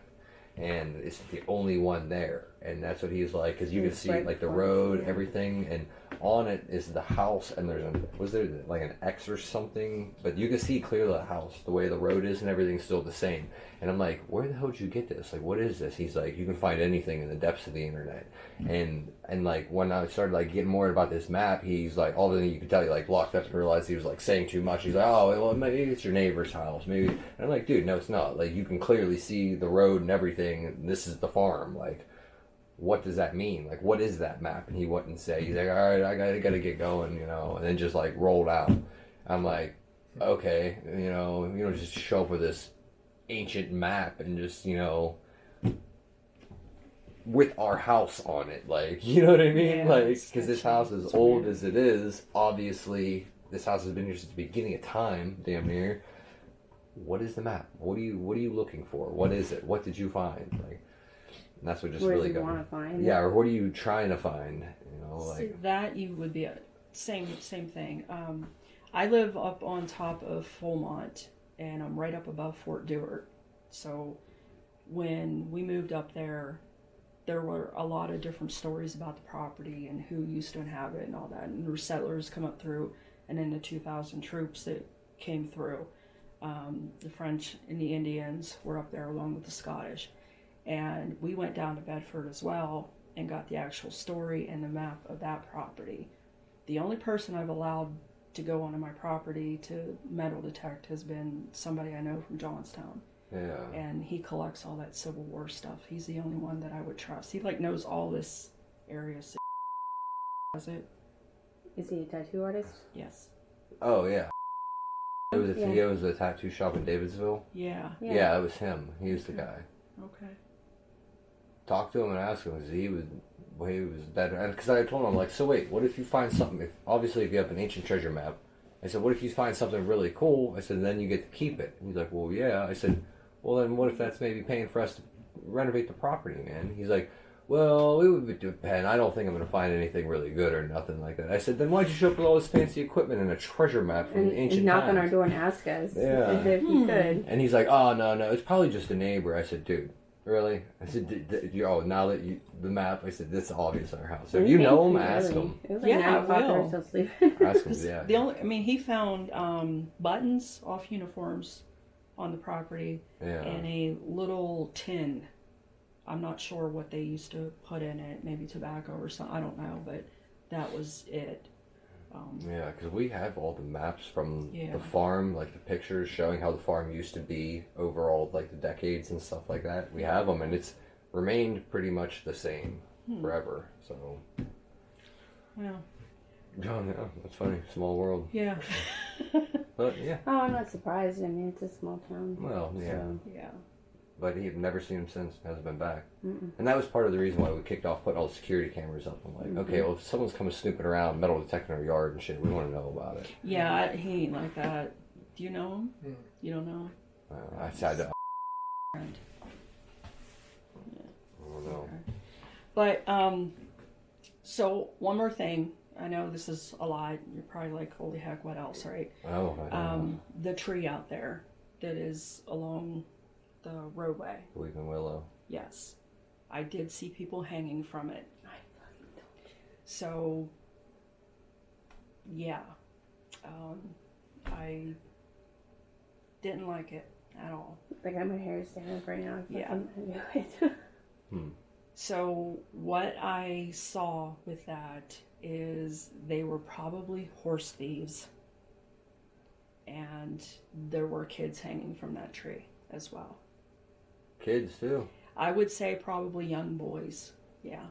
and it's the only one there. And that's what he's like, because you can see like the road, everything, and on it is the house, and was there like an X or something? But you can see clearly the house, the way the road is and everything's still the same. And I'm like, where the hell did you get this? Like, what is this? He's like, you can find anything in the depths of the internet. And like when I started like getting more about this map, he's like, all of a sudden you could tell he like locked up and realized he was like saying too much. He's like, oh, well, maybe it's your neighbor's house, maybe. And I'm like, dude, no, it's not. Like, you can clearly see the road and everything. And this is the farm. Like, what does that mean? Like, what is that map? And he wouldn't say. He's like, all right, I gotta get going, you know, and then just like rolled out. I'm like, okay, you know, just show up with this ancient map and just, you know, with our house on it, like, you know what I mean? Yeah, like, because this house is old as it is, obviously, this house has been here since the beginning of time, damn near. What is the map? What are you looking for? What is it? What did you find? Like, and that's what just What really does he got want me. to find? Yeah, or what are you trying to find? You know, like, See, that you would be same thing. I live up on top of Fulmont, and I'm right up above Fort Dewart. So when we moved up there were a lot of different stories about the property and who used to inhabit it and all that. And there were settlers come up through, and then the 2,000 troops that came through. The French and the Indians were up there along with the Scottish. And we went down to Bedford as well and got the actual story and the map of that property. The only person I've allowed to go onto my property to metal detect has been somebody I know from Johnstown. yeah. And he collects all that Civil War stuff. He's the only one that I would trust. He like knows all this area. Does it? Is he a tattoo artist? Yes. Oh, yeah. It was Yeah. it was a tattoo shop in Davidsville. Yeah. Yeah, it was him. He was the guy. Okay. Talk to him and ask him, because he was that. Because I told him, like, so wait, what if you find something? If you have an ancient treasure map, I said, what if you find something really cool? I said, then you get to keep it. And he's like, well, yeah. I said, well, then what if that's maybe paying for us to renovate the property, man? He's like, well, it would depend. I don't think I'm going to find anything really good or nothing like that. I said, then why'd you show up with all this fancy equipment and a treasure map from ancient and knock times? on our door and ask us Yeah. if you could. And he's like, oh, no, it's probably just a neighbor. I said, dude, really? I said, now that the map, I said, this is obviously our house. So if you know him, ask him. It was like Yeah, 9 o'clock I and we're will. still sleeping. Ask him, yeah. He found buttons off uniforms on the property Yeah. and a little tin. I'm not sure what they used to put in it, maybe tobacco or something, I don't know, but that was it. Yeah, because we have all the maps from Yeah. the farm, like the pictures showing how the farm used to be over all like the decades and stuff like that. We have them, and it's remained pretty much the same forever. So, Well, Oh, yeah, that's funny. Small world. Yeah. But yeah. Oh, I'm not surprised. I mean, it's a small town. Well, yeah. So. Yeah. But he'd never seen him since. Hasn't been back. Mm-mm. And that was part of the reason why we kicked off putting all the security cameras up. I'm like, okay, well, if someone's coming snooping around, metal detecting our yard and shit, we want to know about it. Yeah, he ain't like that. Do you know him? You don't know him? I said, Friend. I don't know. Okay. But, so one more thing. I know this is a lot. You're probably like, holy heck, what else, right? Oh, I don't know. The tree out there that is along the roadway. The Weeping Willow. Yes. I did see people hanging from it. I fucking told you. So, yeah. I didn't like it at all. I got my hair standing up right now. Yeah. Yeah. So what I saw with that is they were probably horse thieves, and there were kids hanging from that tree as well. Kids, too. I would say probably young boys. Yeah.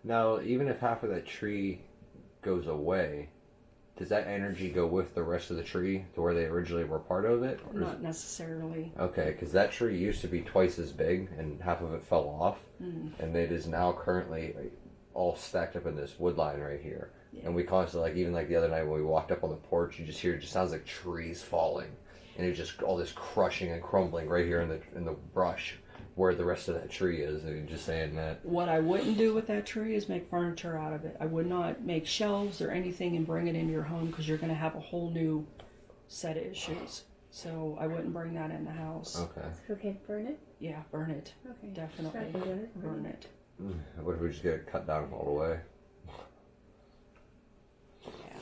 Now, even if half of that tree goes away, does that energy go with the rest of the tree to where they originally were part of it? Or Not necessarily. Okay, because that tree used to be twice as big, and half of it fell off, and it is now currently all stacked up in this wood line right here. Yeah. And we constantly, like, even like the other night when we walked up on the porch, you just hear, it just sounds like trees falling, and it's just all this crushing and crumbling right here in the brush where the rest of that tree is. And you're just saying that. What I wouldn't do with that tree is make furniture out of it. I would not make shelves or anything and bring it into your home because you're going to have a whole new set of issues. So I wouldn't bring that in the house. Okay. Is it okay to burn it? Yeah, burn it. Okay. Definitely. Sure, I can do it. Burn it. What if we just get it cut down all the way? Yeah.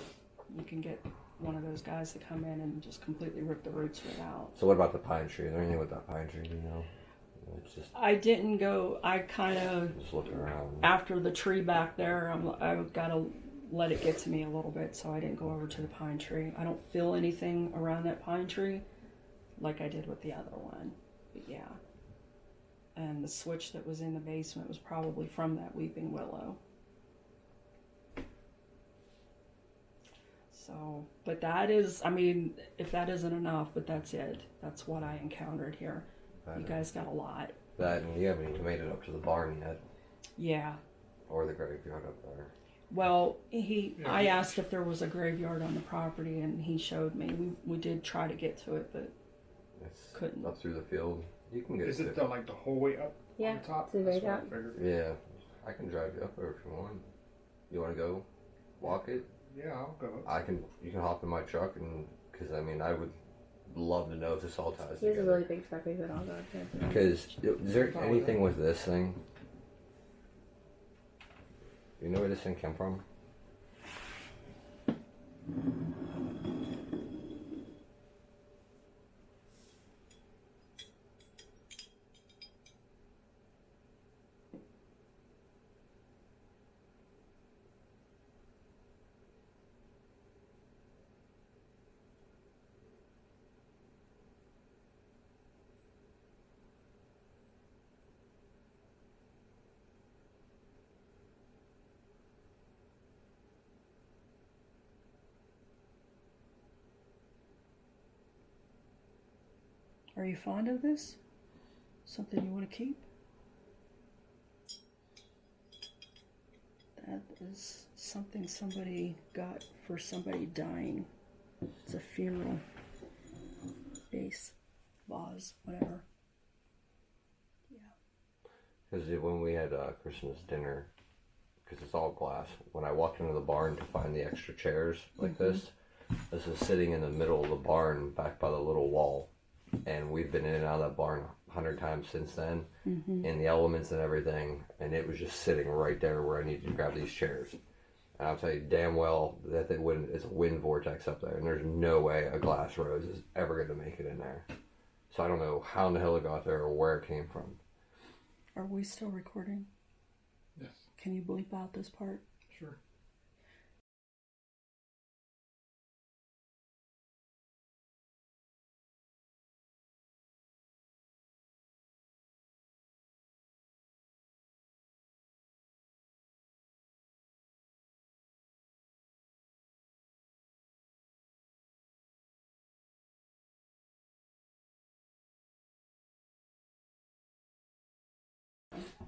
You can get one of those guys to come in and just completely rip the roots right out. So what about the pine tree? Is there anything with that pine tree, you know? It's just I didn't go, I kind of, looking around. after the tree back there, I've got to let it get to me a little bit, so I didn't go over to the pine tree. I don't feel anything around that pine tree like I did with the other one. But yeah. And the switch that was in the basement was probably from that weeping willow. So, but that is, I mean, if that isn't enough, but that's it. That's what I encountered here. You guys got a lot. That, and you haven't even made it up to the barn yet. Yeah. Or the graveyard up there. Well, I asked if there was a graveyard on the property, and he showed me. We did try to get to it, but It's couldn't. up through the field. You can get Is to it like the whole way up Yeah, on the top? to the very That's what I top. figured. Yeah, I can drive you up there if you want. You want to go walk it? Yeah, I'll go. You can hop in my truck, and because I mean I would love to know if this all ties He has a together. really big truck. We could all go up there. Because is there anything with this thing? You know where this thing came from? Are you fond of this? Something you want to keep? That is something somebody got for somebody dying. It's a funeral vase, vase, whatever. Because when we had Christmas dinner, because it's all glass, when I walked into the barn to find the extra chairs like this is sitting in the middle of the barn back by the little wall. And we've been in and out of that barn 100 times since then, in the elements and everything, and it was just sitting right there where I needed to grab these chairs. And I'll tell you damn well that it's a wind vortex up there, and there's no way a glass rose is ever going to make it in there. So I don't know how in the hell it got there or where it came from. Are we still recording? Yes. Can you bleep out this part? Sure.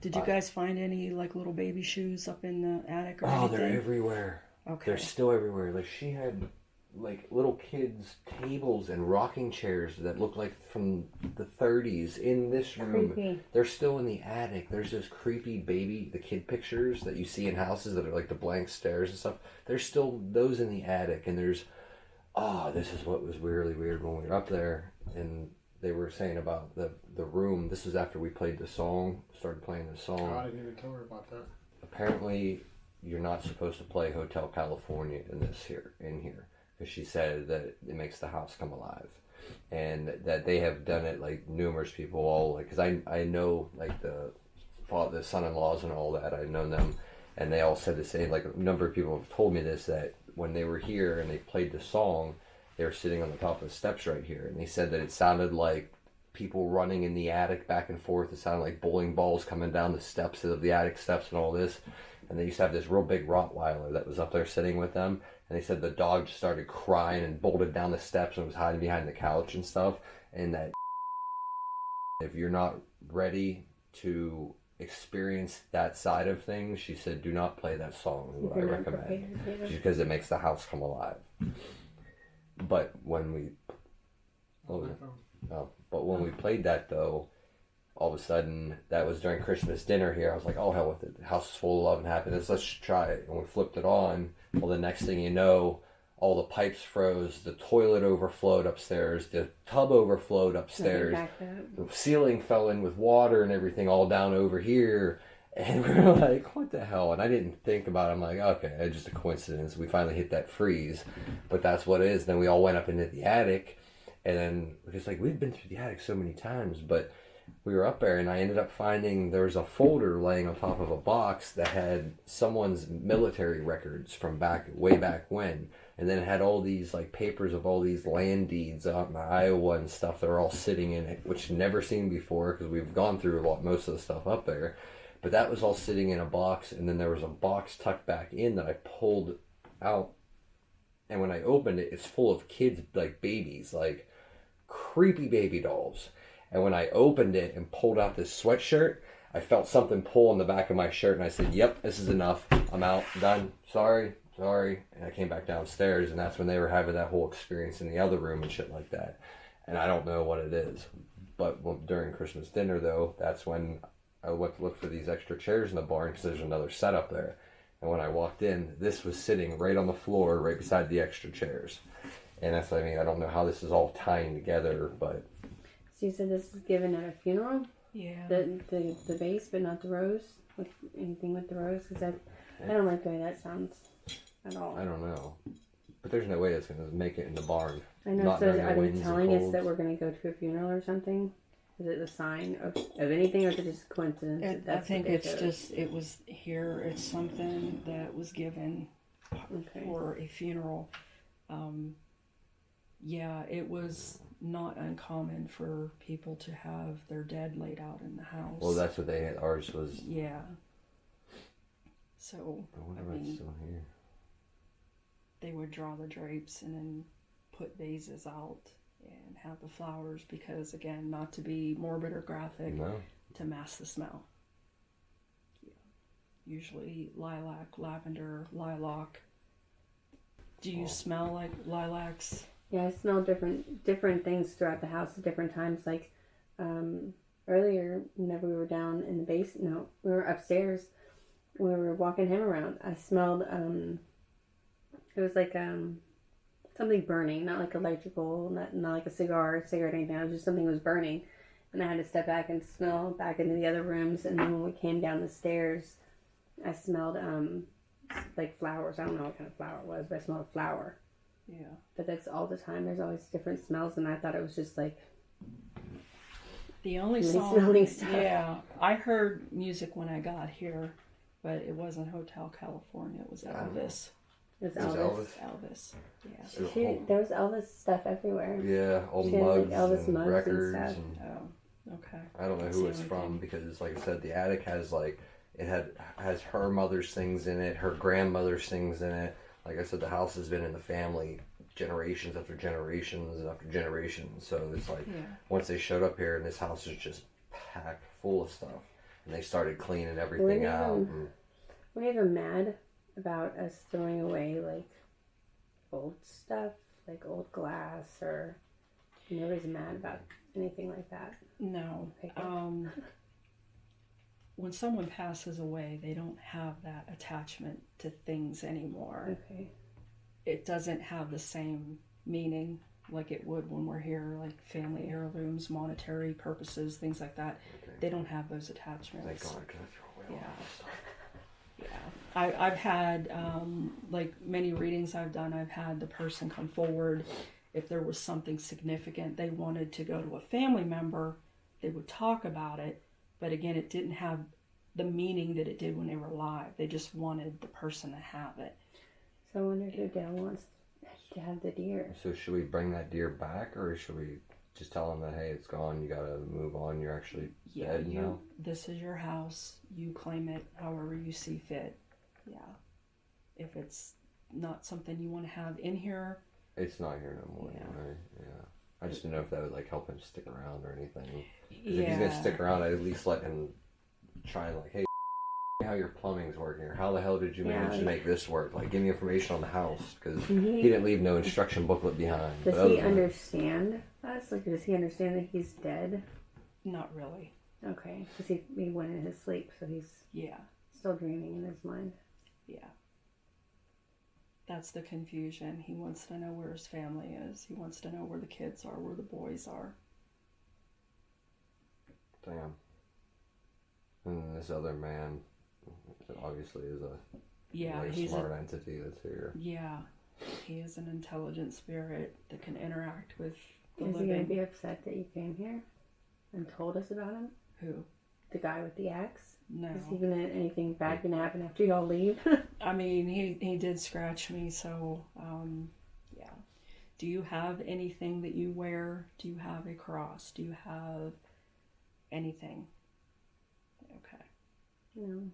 Did you guys find any like little baby shoes up in the attic or Oh, anything? they're everywhere. Okay. They're still everywhere. Like she had like little kids' tables and rocking chairs that look like from the 30s in this room. Creepy. They're still in the attic. There's those creepy the kid pictures that you see in houses that are like the blank stairs and stuff. There's still those in the attic, and there's this is what was really weird when we were up there, and they were saying about the room. This was after we played the song, started playing the song. Oh, I didn't even tell her about that. Apparently, you're not supposed to play Hotel California in here, because she said that it makes the house come alive, and that they have done it like numerous people, all like, because I know like the son-in-laws and all that, I've known them, and they all said the same. Like a number of people have told me this, that when they were here and they played the song, they were sitting on the top of the steps right here, and they said that it sounded like people running in the attic back and forth. It sounded like bowling balls coming down the steps of the attic steps and all this. And they used to have this real big Rottweiler that was up there sitting with them. And they said the dog just started crying and bolted down the steps and was hiding behind the couch and stuff. And that if you're not ready to experience that side of things, she said, do not play that song, is what I recommend. Because it makes the house come alive. But when we... but when we played that, though, all of a sudden, that was during Christmas dinner here. I was like, oh, hell with it. The house is full of love and happiness. Let's try it. And we flipped it on. Well, the next thing you know, all the pipes froze. The toilet overflowed upstairs. The tub overflowed upstairs. The ceiling fell in with water and everything all down over here. And we were like, what the hell? And I didn't think about it. I'm like, okay, it's just a coincidence. We finally hit that freeze. But that's what it is. Then we all went up into the attic. And then, it's like, we've been through the attic so many times. But we were up there, and I ended up finding there was a folder laying on top of a box that had someone's military records from way back when. And then it had all these like papers of all these land deeds out in Iowa and stuff that are all sitting in it, which I'd never seen before because we've gone through most of the stuff up there. But that was all sitting in a box, and then there was a box tucked back in that I pulled out. And when I opened it, it's full of kids, like babies, like creepy baby dolls. And when I opened it and pulled out this sweatshirt, I felt something pull on the back of my shirt, and I said, yep, this is enough. I'm out. Done. Sorry. And I came back downstairs, and that's when they were having that whole experience in the other room and shit like that. And I don't know what it is. But during Christmas dinner, though, that's when I went to look for these extra chairs in the barn because there's another setup there. And when I walked in, this was sitting right on the floor right beside the extra chairs. And that's what I mean. I don't know how this is all tying together, but... So you said this is given at a funeral? Yeah. The base, but not the rose? Anything with the rose? Because I don't like the way that sounds at all. I don't know. But there's no way it's going to make it in the barn. I know, Not so during the are they winds and telling us colds. that we're going to go to a funeral or something? Is it a sign of anything, or is it just a coincidence? I think it's just, it was here, it's something that was given for a funeral. Yeah, it was not uncommon for people to have their dead laid out in the house. Well, that's what they had. Ours was... Yeah. So, I wonder what's still here. they would draw the drapes and then put vases out and have the flowers because, again, not to be morbid or graphic, to mask the smell. Yeah. Usually lilac, lavender, lilac. Do you smell like lilacs? Yeah, I smell different things throughout the house at different times. Like earlier, whenever we were down in the basement, no, we were upstairs. We were walking him around. I smelled. It was like something burning, not like electrical, not like a cigarette, anything. It was just something was burning, and I had to step back and smell back into the other rooms. And then when we came down the stairs, I smelled like flowers. I don't know what kind of flower it was, but I smelled a flower. Yeah. But that's all the time. There's always different smells, and I thought it was just like the only smelling stuff. Yeah, I heard music when I got here, but it wasn't Hotel California. It was Elvis. It was Elvis. Elvis. Yeah. There was Elvis stuff everywhere. Yeah, old She had, mugs, like, Elvis and mugs records. and stuff. Oh, okay. I don't know who it's from because, like I said, the attic has has her mother's things in it, her grandmother's things in it. Like I said, the house has been in the family generations after generations after generations. So it's like once they showed up here, and this house is just packed full of stuff. and they started cleaning everything out. And Were you ever mad about us throwing away like old stuff, like old glass, or nobody's mad about anything like that? No. Okay, good. When someone passes away, they don't have that attachment to things anymore. Okay. It doesn't have the same meaning like it would when we're here, like family heirlooms, monetary purposes, things like that. okay. They don't have those attachments. Thank God, 'cause I throw away all that stuff. Yeah, I've had like many readings I've done. I've had the person come forward if there was something significant they wanted to go to a family member. They would talk about it, but again, it didn't have the meaning that it did when they were alive. They just wanted the person to have it. So I wonder who Dale wants to have the deer. So should we bring that deer back, or should we just tell them that, hey, it's gone, you gotta move on, you're actually dead now? This is your house. You claim it however you see fit. Yeah. If it's not something you want to have in here, It's not here no more, right? Yeah. I just didn't know if that would like help him stick around or anything. 'Cause if he's gonna stick around, I'd at least let him try and like, hey, how your plumbing's working, or how the hell did you manage to make this work? Like, give me information on the house, because he didn't leave no instruction booklet behind. Does he understand us? Like, does he understand that he's dead? Not really. Okay, because he went in his sleep, so he's still dreaming in his mind. Yeah. That's the confusion. He wants to know where his family is. He wants to know where the kids are, where the boys are. Damn. And then this other man, obviously, is a very smart entity that's here. Yeah. He is an intelligent spirit that can interact with the Is living. he going to be upset that you came here and told us about him? Who? The guy with the axe? No. Is he gonna anything bad gonna happen after y'all leave? I mean, he did scratch me, so yeah. Do you have anything that you wear? Do you have a cross? Do you have anything? Okay. No.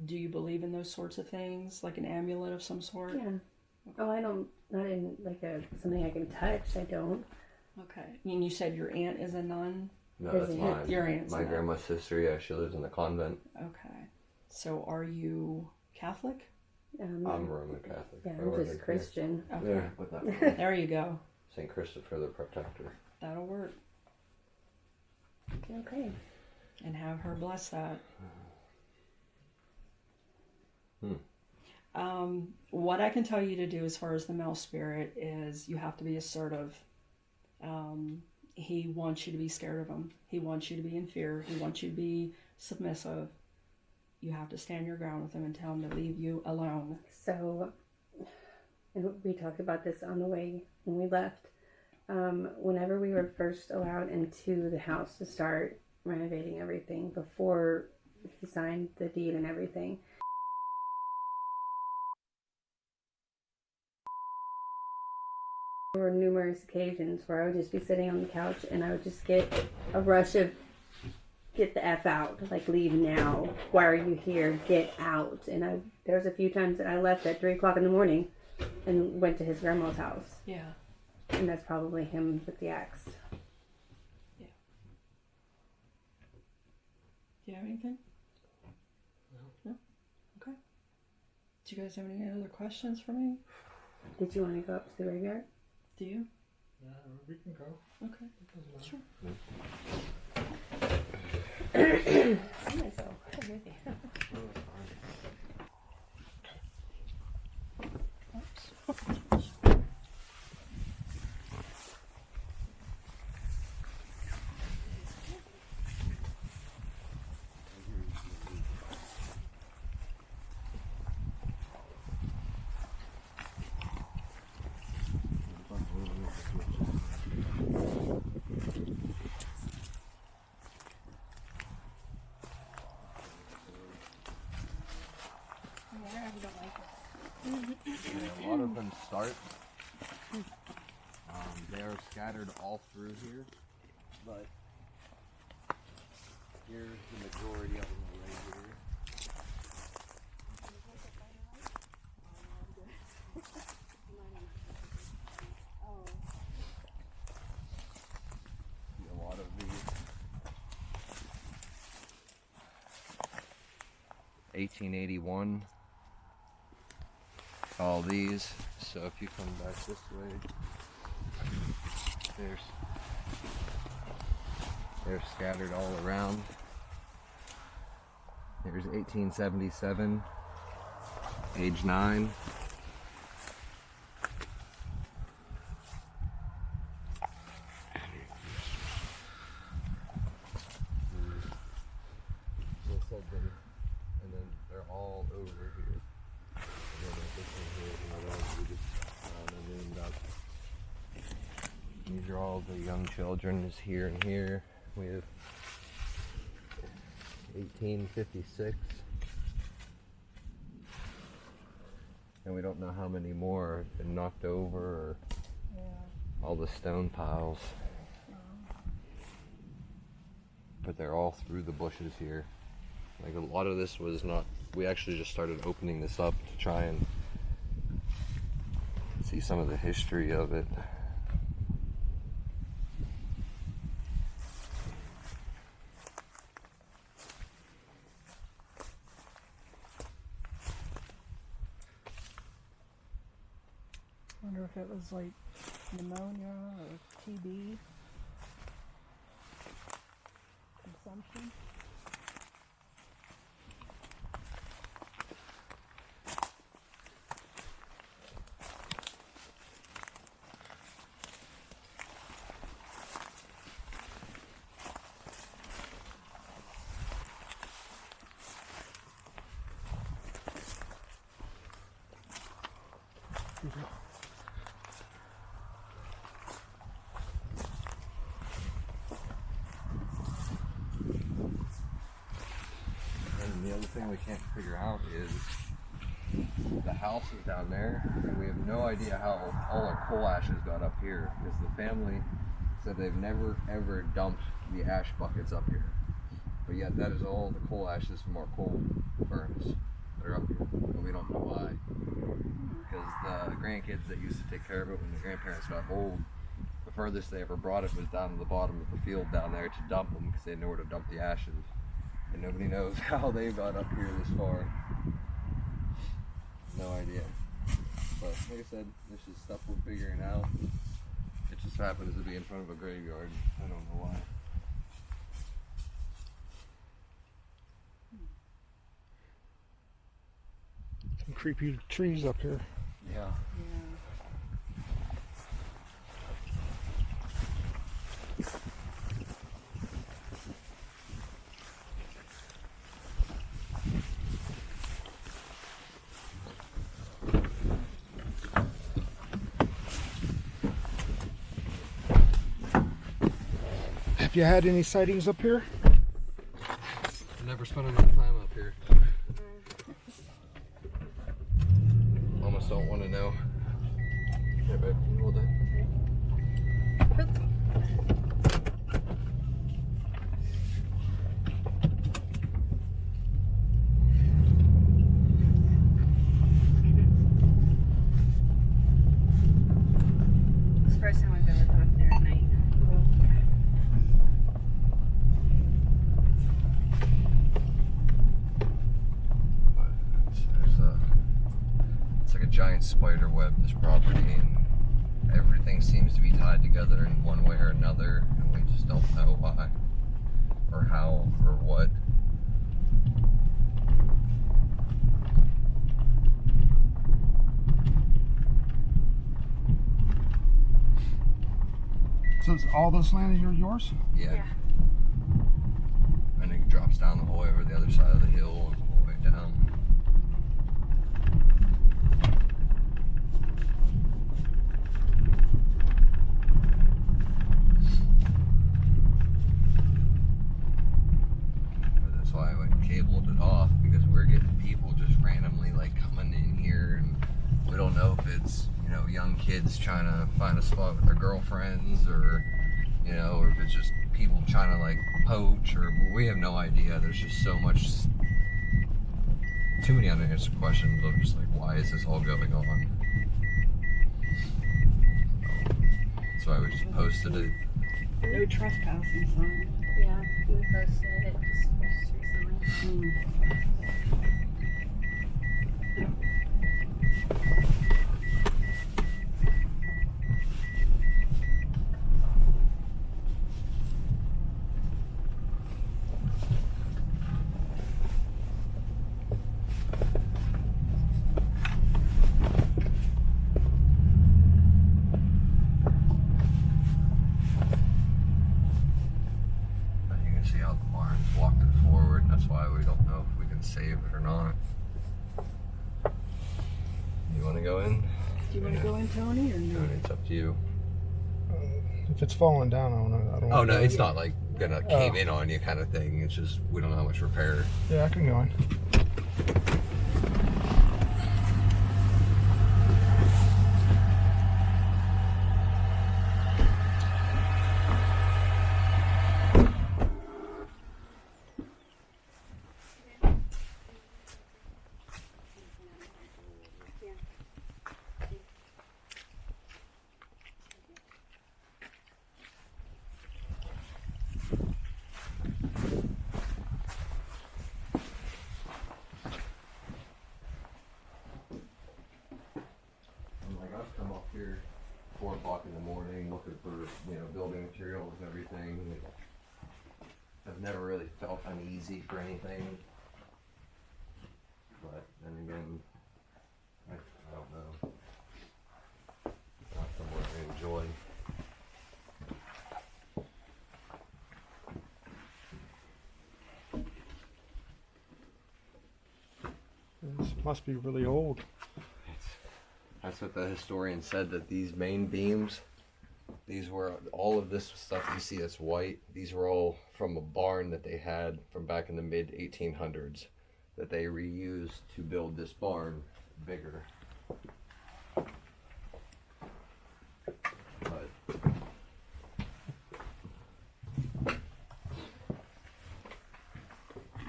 Do you believe in those sorts of things, like an amulet of some sort? Yeah. Oh, I don't. Not in like something I can touch. I don't. Okay. And you said your aunt is a nun. No, that's mine. Your aunt's my grandma's sister. Yeah, she lives in the convent. Okay. So are you Catholic? I'm Roman Catholic. Yeah, I'm just Christian. Okay. Yeah, put that. There you go. Saint Christopher the Protector. That'll work. Okay. And have her bless that. What I can tell you to do as far as the male spirit is you have to be assertive. He wants you to be scared of him. He wants you to be in fear. He wants you to be submissive. You have to stand your ground with him and tell him to leave you alone. So, and we talked about this on the way when we left. Whenever we were first allowed into the house to start renovating everything, before he signed the deed and everything, there were numerous occasions where I would just be sitting on the couch and I would just get a rush of, get the F out, like leave now, why are you here, get out. And there was a few times that I left at 3 o'clock in the morning and went to his grandma's house. Yeah. And that's probably him with the axe. Yeah. Do you have anything? No? Okay. Do you guys have any other questions for me? Did you want to go up to the graveyard? Do you? Yeah, we can go. Okay. Sure. I'm gonna go. I'm with you. A lot of them start. They are scattered all through here, but here's the majority of them right here. See a lot of these. 1881. All these. So if you come back this way, they're scattered all around. Here's 1877, age 9. And then they're all over here. And then this one here is another one we just found and named up. These are all the young children is here and here. We have 1856. And we don't know how many more have been knocked over or all the stone piles. But they're all through the bushes here. Like a lot of this was not, we actually just started opening this up to try and see some of the history of it. I wonder if it was like pneumonia or TB consumption. And the other thing we can't figure out is the house is down there, and we have no idea how all our coal ashes got up here, because the family said they've never ever dumped the ash buckets up here. But yet that is all the coal ashes from our coal burns that are up here, and we don't know why. Because the grandkids that used to take care of it when the grandparents got old, the furthest they ever brought it was down to the bottom of the field down there to dump them, because they didn't know where to dump the ashes. And nobody knows how they got up here this far. No idea. But like I said, this is stuff we're figuring out. It just happens to be in front of a graveyard. I don't know why. Some creepy trees up here. Yeah. Have you had any sightings up here? Never spent enough time up here. Almost don't want to know. Here, babe, can you hold that? It's the first time I've ever gone up there at night. It's like a giant spider web, this property, and everything seems to be tied together in one way or another, and we just don't know why, or how, or what. So is all this land here yours? Yeah. And it drops down the whole way over the other side of the hill and all the way down. But that's why I cabled it off, because we're getting people just randomly like coming in here, and we don't know if it's, you know, young kids trying to find a spot with their girlfriends, or, you know, or if it's just people trying to like poach, or we have no idea. There's just so much, too many unanswered questions of just like, why is this all going on? That's why we just posted it. No trespassing sign. Yeah, we posted it just recently. You can see how the barn's walked it forward, and that's why we don't know if we can save it or not. You want to go in? Do you want to go in, Tony, or no? It's up to you. If it's falling down, I don't. Oh no, it's not like gonna cave in on you kind of thing. It's just we don't know how much repair. Yeah, I can go in. Like I've come up here 4 o'clock in the morning looking for building materials and everything. I've never really felt uneasy for anything, but then again, I don't know. It's not somewhere I enjoy. This must be really old. That's what the historian said, that these main beams, these were all of this stuff you see that's white, these were all from a barn that they had from back in the mid 1800s that they reused to build this barn bigger. But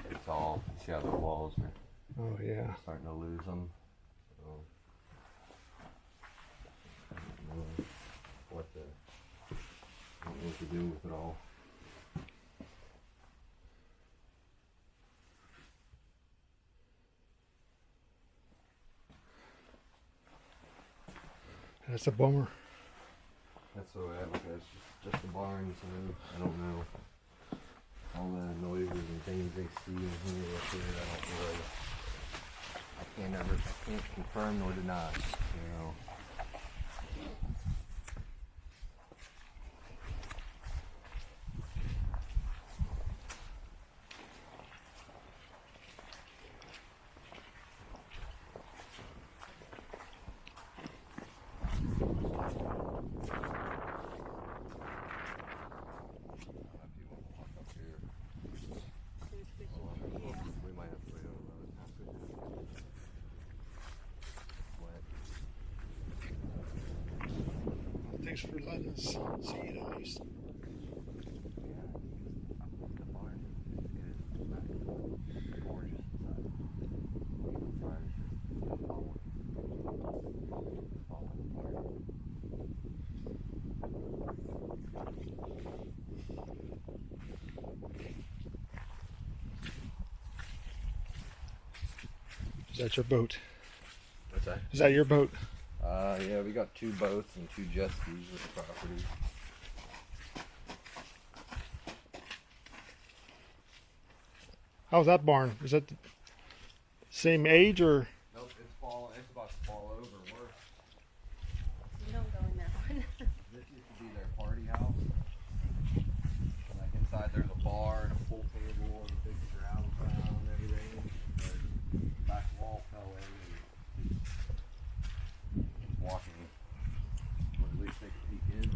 it's all, see how the walls are Oh yeah. starting to lose them. So, I don't know what to do with it all. That's a bummer. That's the way I look at it. It's just the barn, so I don't know. All the noises and things they see and hear up here, I don't really. I can't confirm nor deny, We might have to wait on another. Thanks for letting us see it at least. The barn is gorgeous inside. Inside is just falling apart. Is that your boat? What's that? Is that your boat? Yeah, we got 2 boats and 2 jet skis with the property. How's that barn? Is that the same age or? Nope, it's falling. It's about to fall over. You don't go in that one. This used to be their party house. Like inside there's a bar and a pool table and a big travel pile and everything. The back wall fell in and walking. Or at least take a peek in.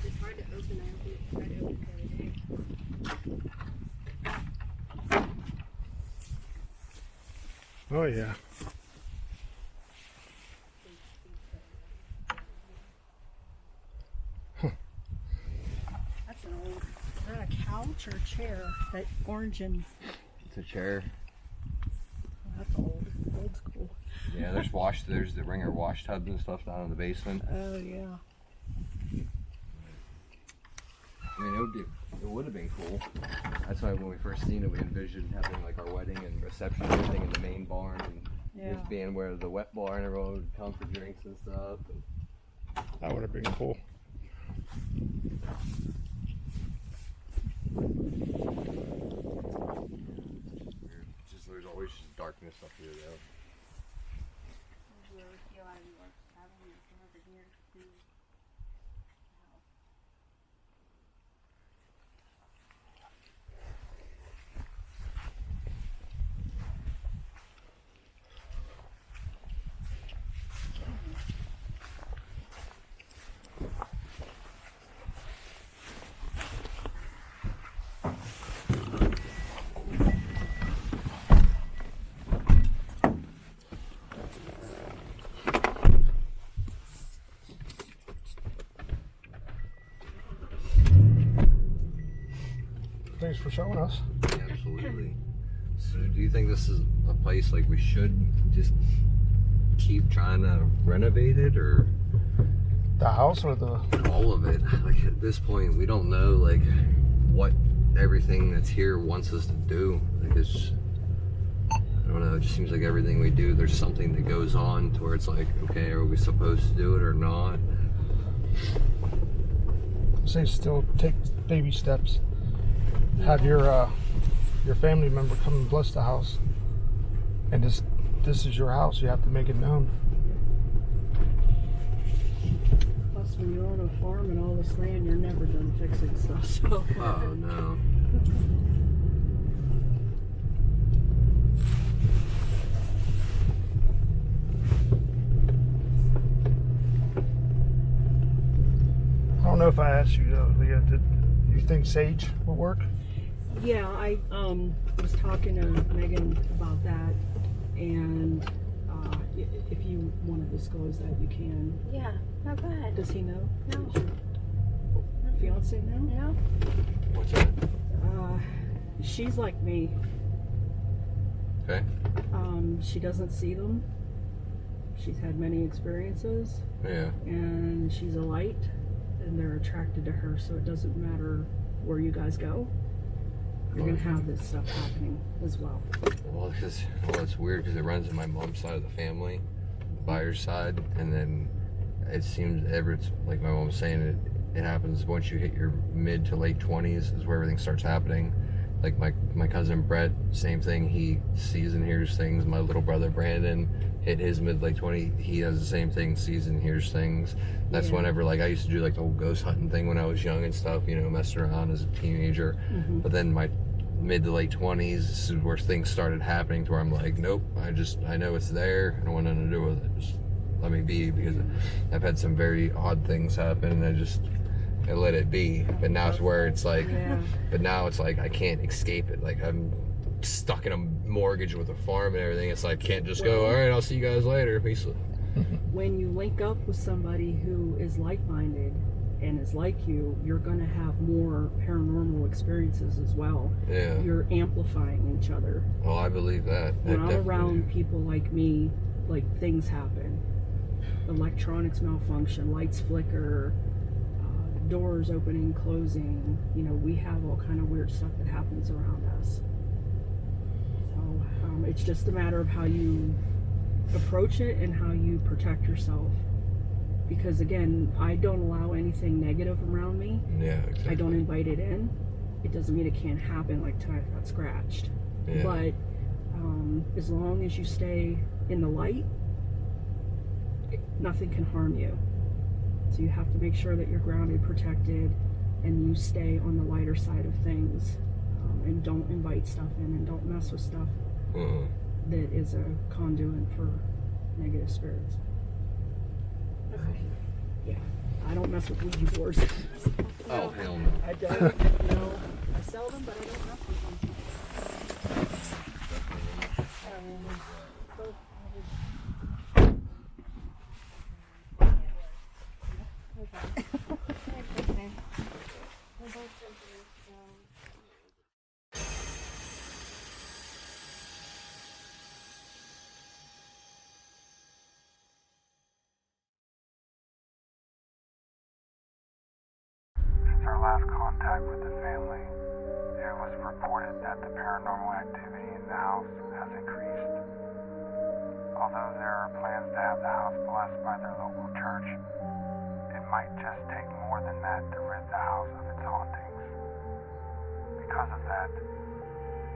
It's hard to open. I tried to open it the other day. Oh yeah. That's an old. Is that a couch or a chair? That orange and. It's a chair. Oh, that's old. Old school. Yeah, there's the Ringer wash tubs and stuff down in the basement. Oh yeah. I mean, it would have been cool. That's why when we first seen it, we envisioned having like our wedding and reception and everything in the main barn, and just being where the wet bar and everyone would come for drinks and stuff. That would have been cool. There's always just darkness up here though. Thanks for showing us. Absolutely. So do you think this is a place like we should just keep trying to renovate it, or The house or the... all of it? Like at this point we don't know like what everything that's here wants us to do. Like it's, I don't know, it just seems like everything we do there's something that goes on to where it's like, okay, are we supposed to do it or not? Say still take baby steps. Have your family member come and bless the house. And this is your house. You have to make it known. Plus, when you own a farm and all this land, you're never done fixing stuff. So. Oh no. I don't know if I asked you, Leah, did you think sage will work? Yeah, I was talking to Megan about that, and if you want to disclose that, you can. Yeah, no, go ahead. Does he know? No. Fiance know? No? What's that? She's like me. Okay. She doesn't see them. She's had many experiences, Yeah. and she's a light, and they're attracted to her, so it doesn't matter where you guys go. You're gonna have this stuff happening as well. Well, it's weird because it runs in my mom's side of the family, by her side, and then it seems it's like my mom was saying, it happens once you hit your mid to late 20s is where everything starts happening. Like my cousin Brett, same thing. He sees and hears things. My little brother Brandon hit his mid late 20. He does the same thing, sees and hears things. That's whenever like I used to do like the whole ghost hunting thing when I was young and stuff. You know, messing around as a teenager. But then my mid to late 20s, this is where things started happening to where I'm like, nope, I know it's there. I don't want nothing to do with it. Just let me be, because I've had some very odd things happen, and I let it be. But now it's where it's like, but now it's like I can't escape it. Like I'm stuck in a mortgage with a farm and everything. It's like, can't just go, all right, I'll see you guys later. Peace. When you link up with somebody who is like-minded and is like you, you're going to have more paranormal experiences as well. Yeah. You're amplifying each other. Oh, I believe that. When I'm around people like me, like things happen. Electronics malfunction, lights flicker, doors opening, closing. You know, we have all kind of weird stuff that happens around us. So it's just a matter of how you approach it and how you protect yourself. Because again, I don't allow anything negative around me. Yeah, exactly. I don't invite it in. It doesn't mean it can't happen, like tonight I got scratched. Yeah. But as long as you stay in the light, nothing can harm you. So you have to make sure that you're grounded, protected, and you stay on the lighter side of things. And don't invite stuff in, and don't mess with stuff that is a conduit for negative spirits. Okay. Yeah, I don't mess with Ouija boards. Oh, hell no. I don't. No, I sell them, but I don't mess with them. Since our last contact, reported that the paranormal activity in the house has increased. Although there are plans to have the house blessed by their local church, it might just take more than that to rid the house of its hauntings. Because of that,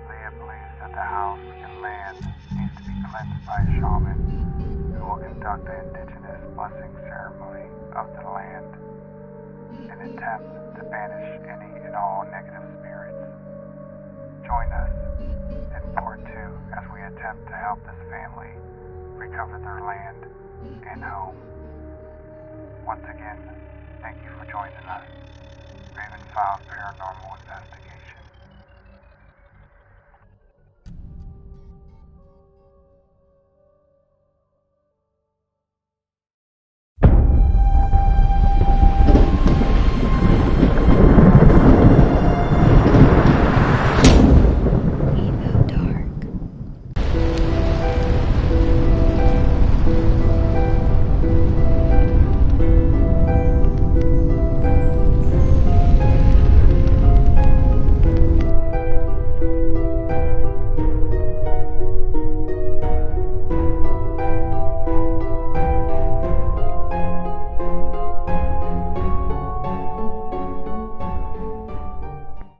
Leah believes that the house and land needs to be cleansed by a shaman who will conduct the indigenous blessing ceremony of the land in an attempt to banish any and all negative spirits. Join us in part 2 as we attempt to help this family recover their land and home. Once again, thank you for joining us. Raven Files Paranormal Investigation.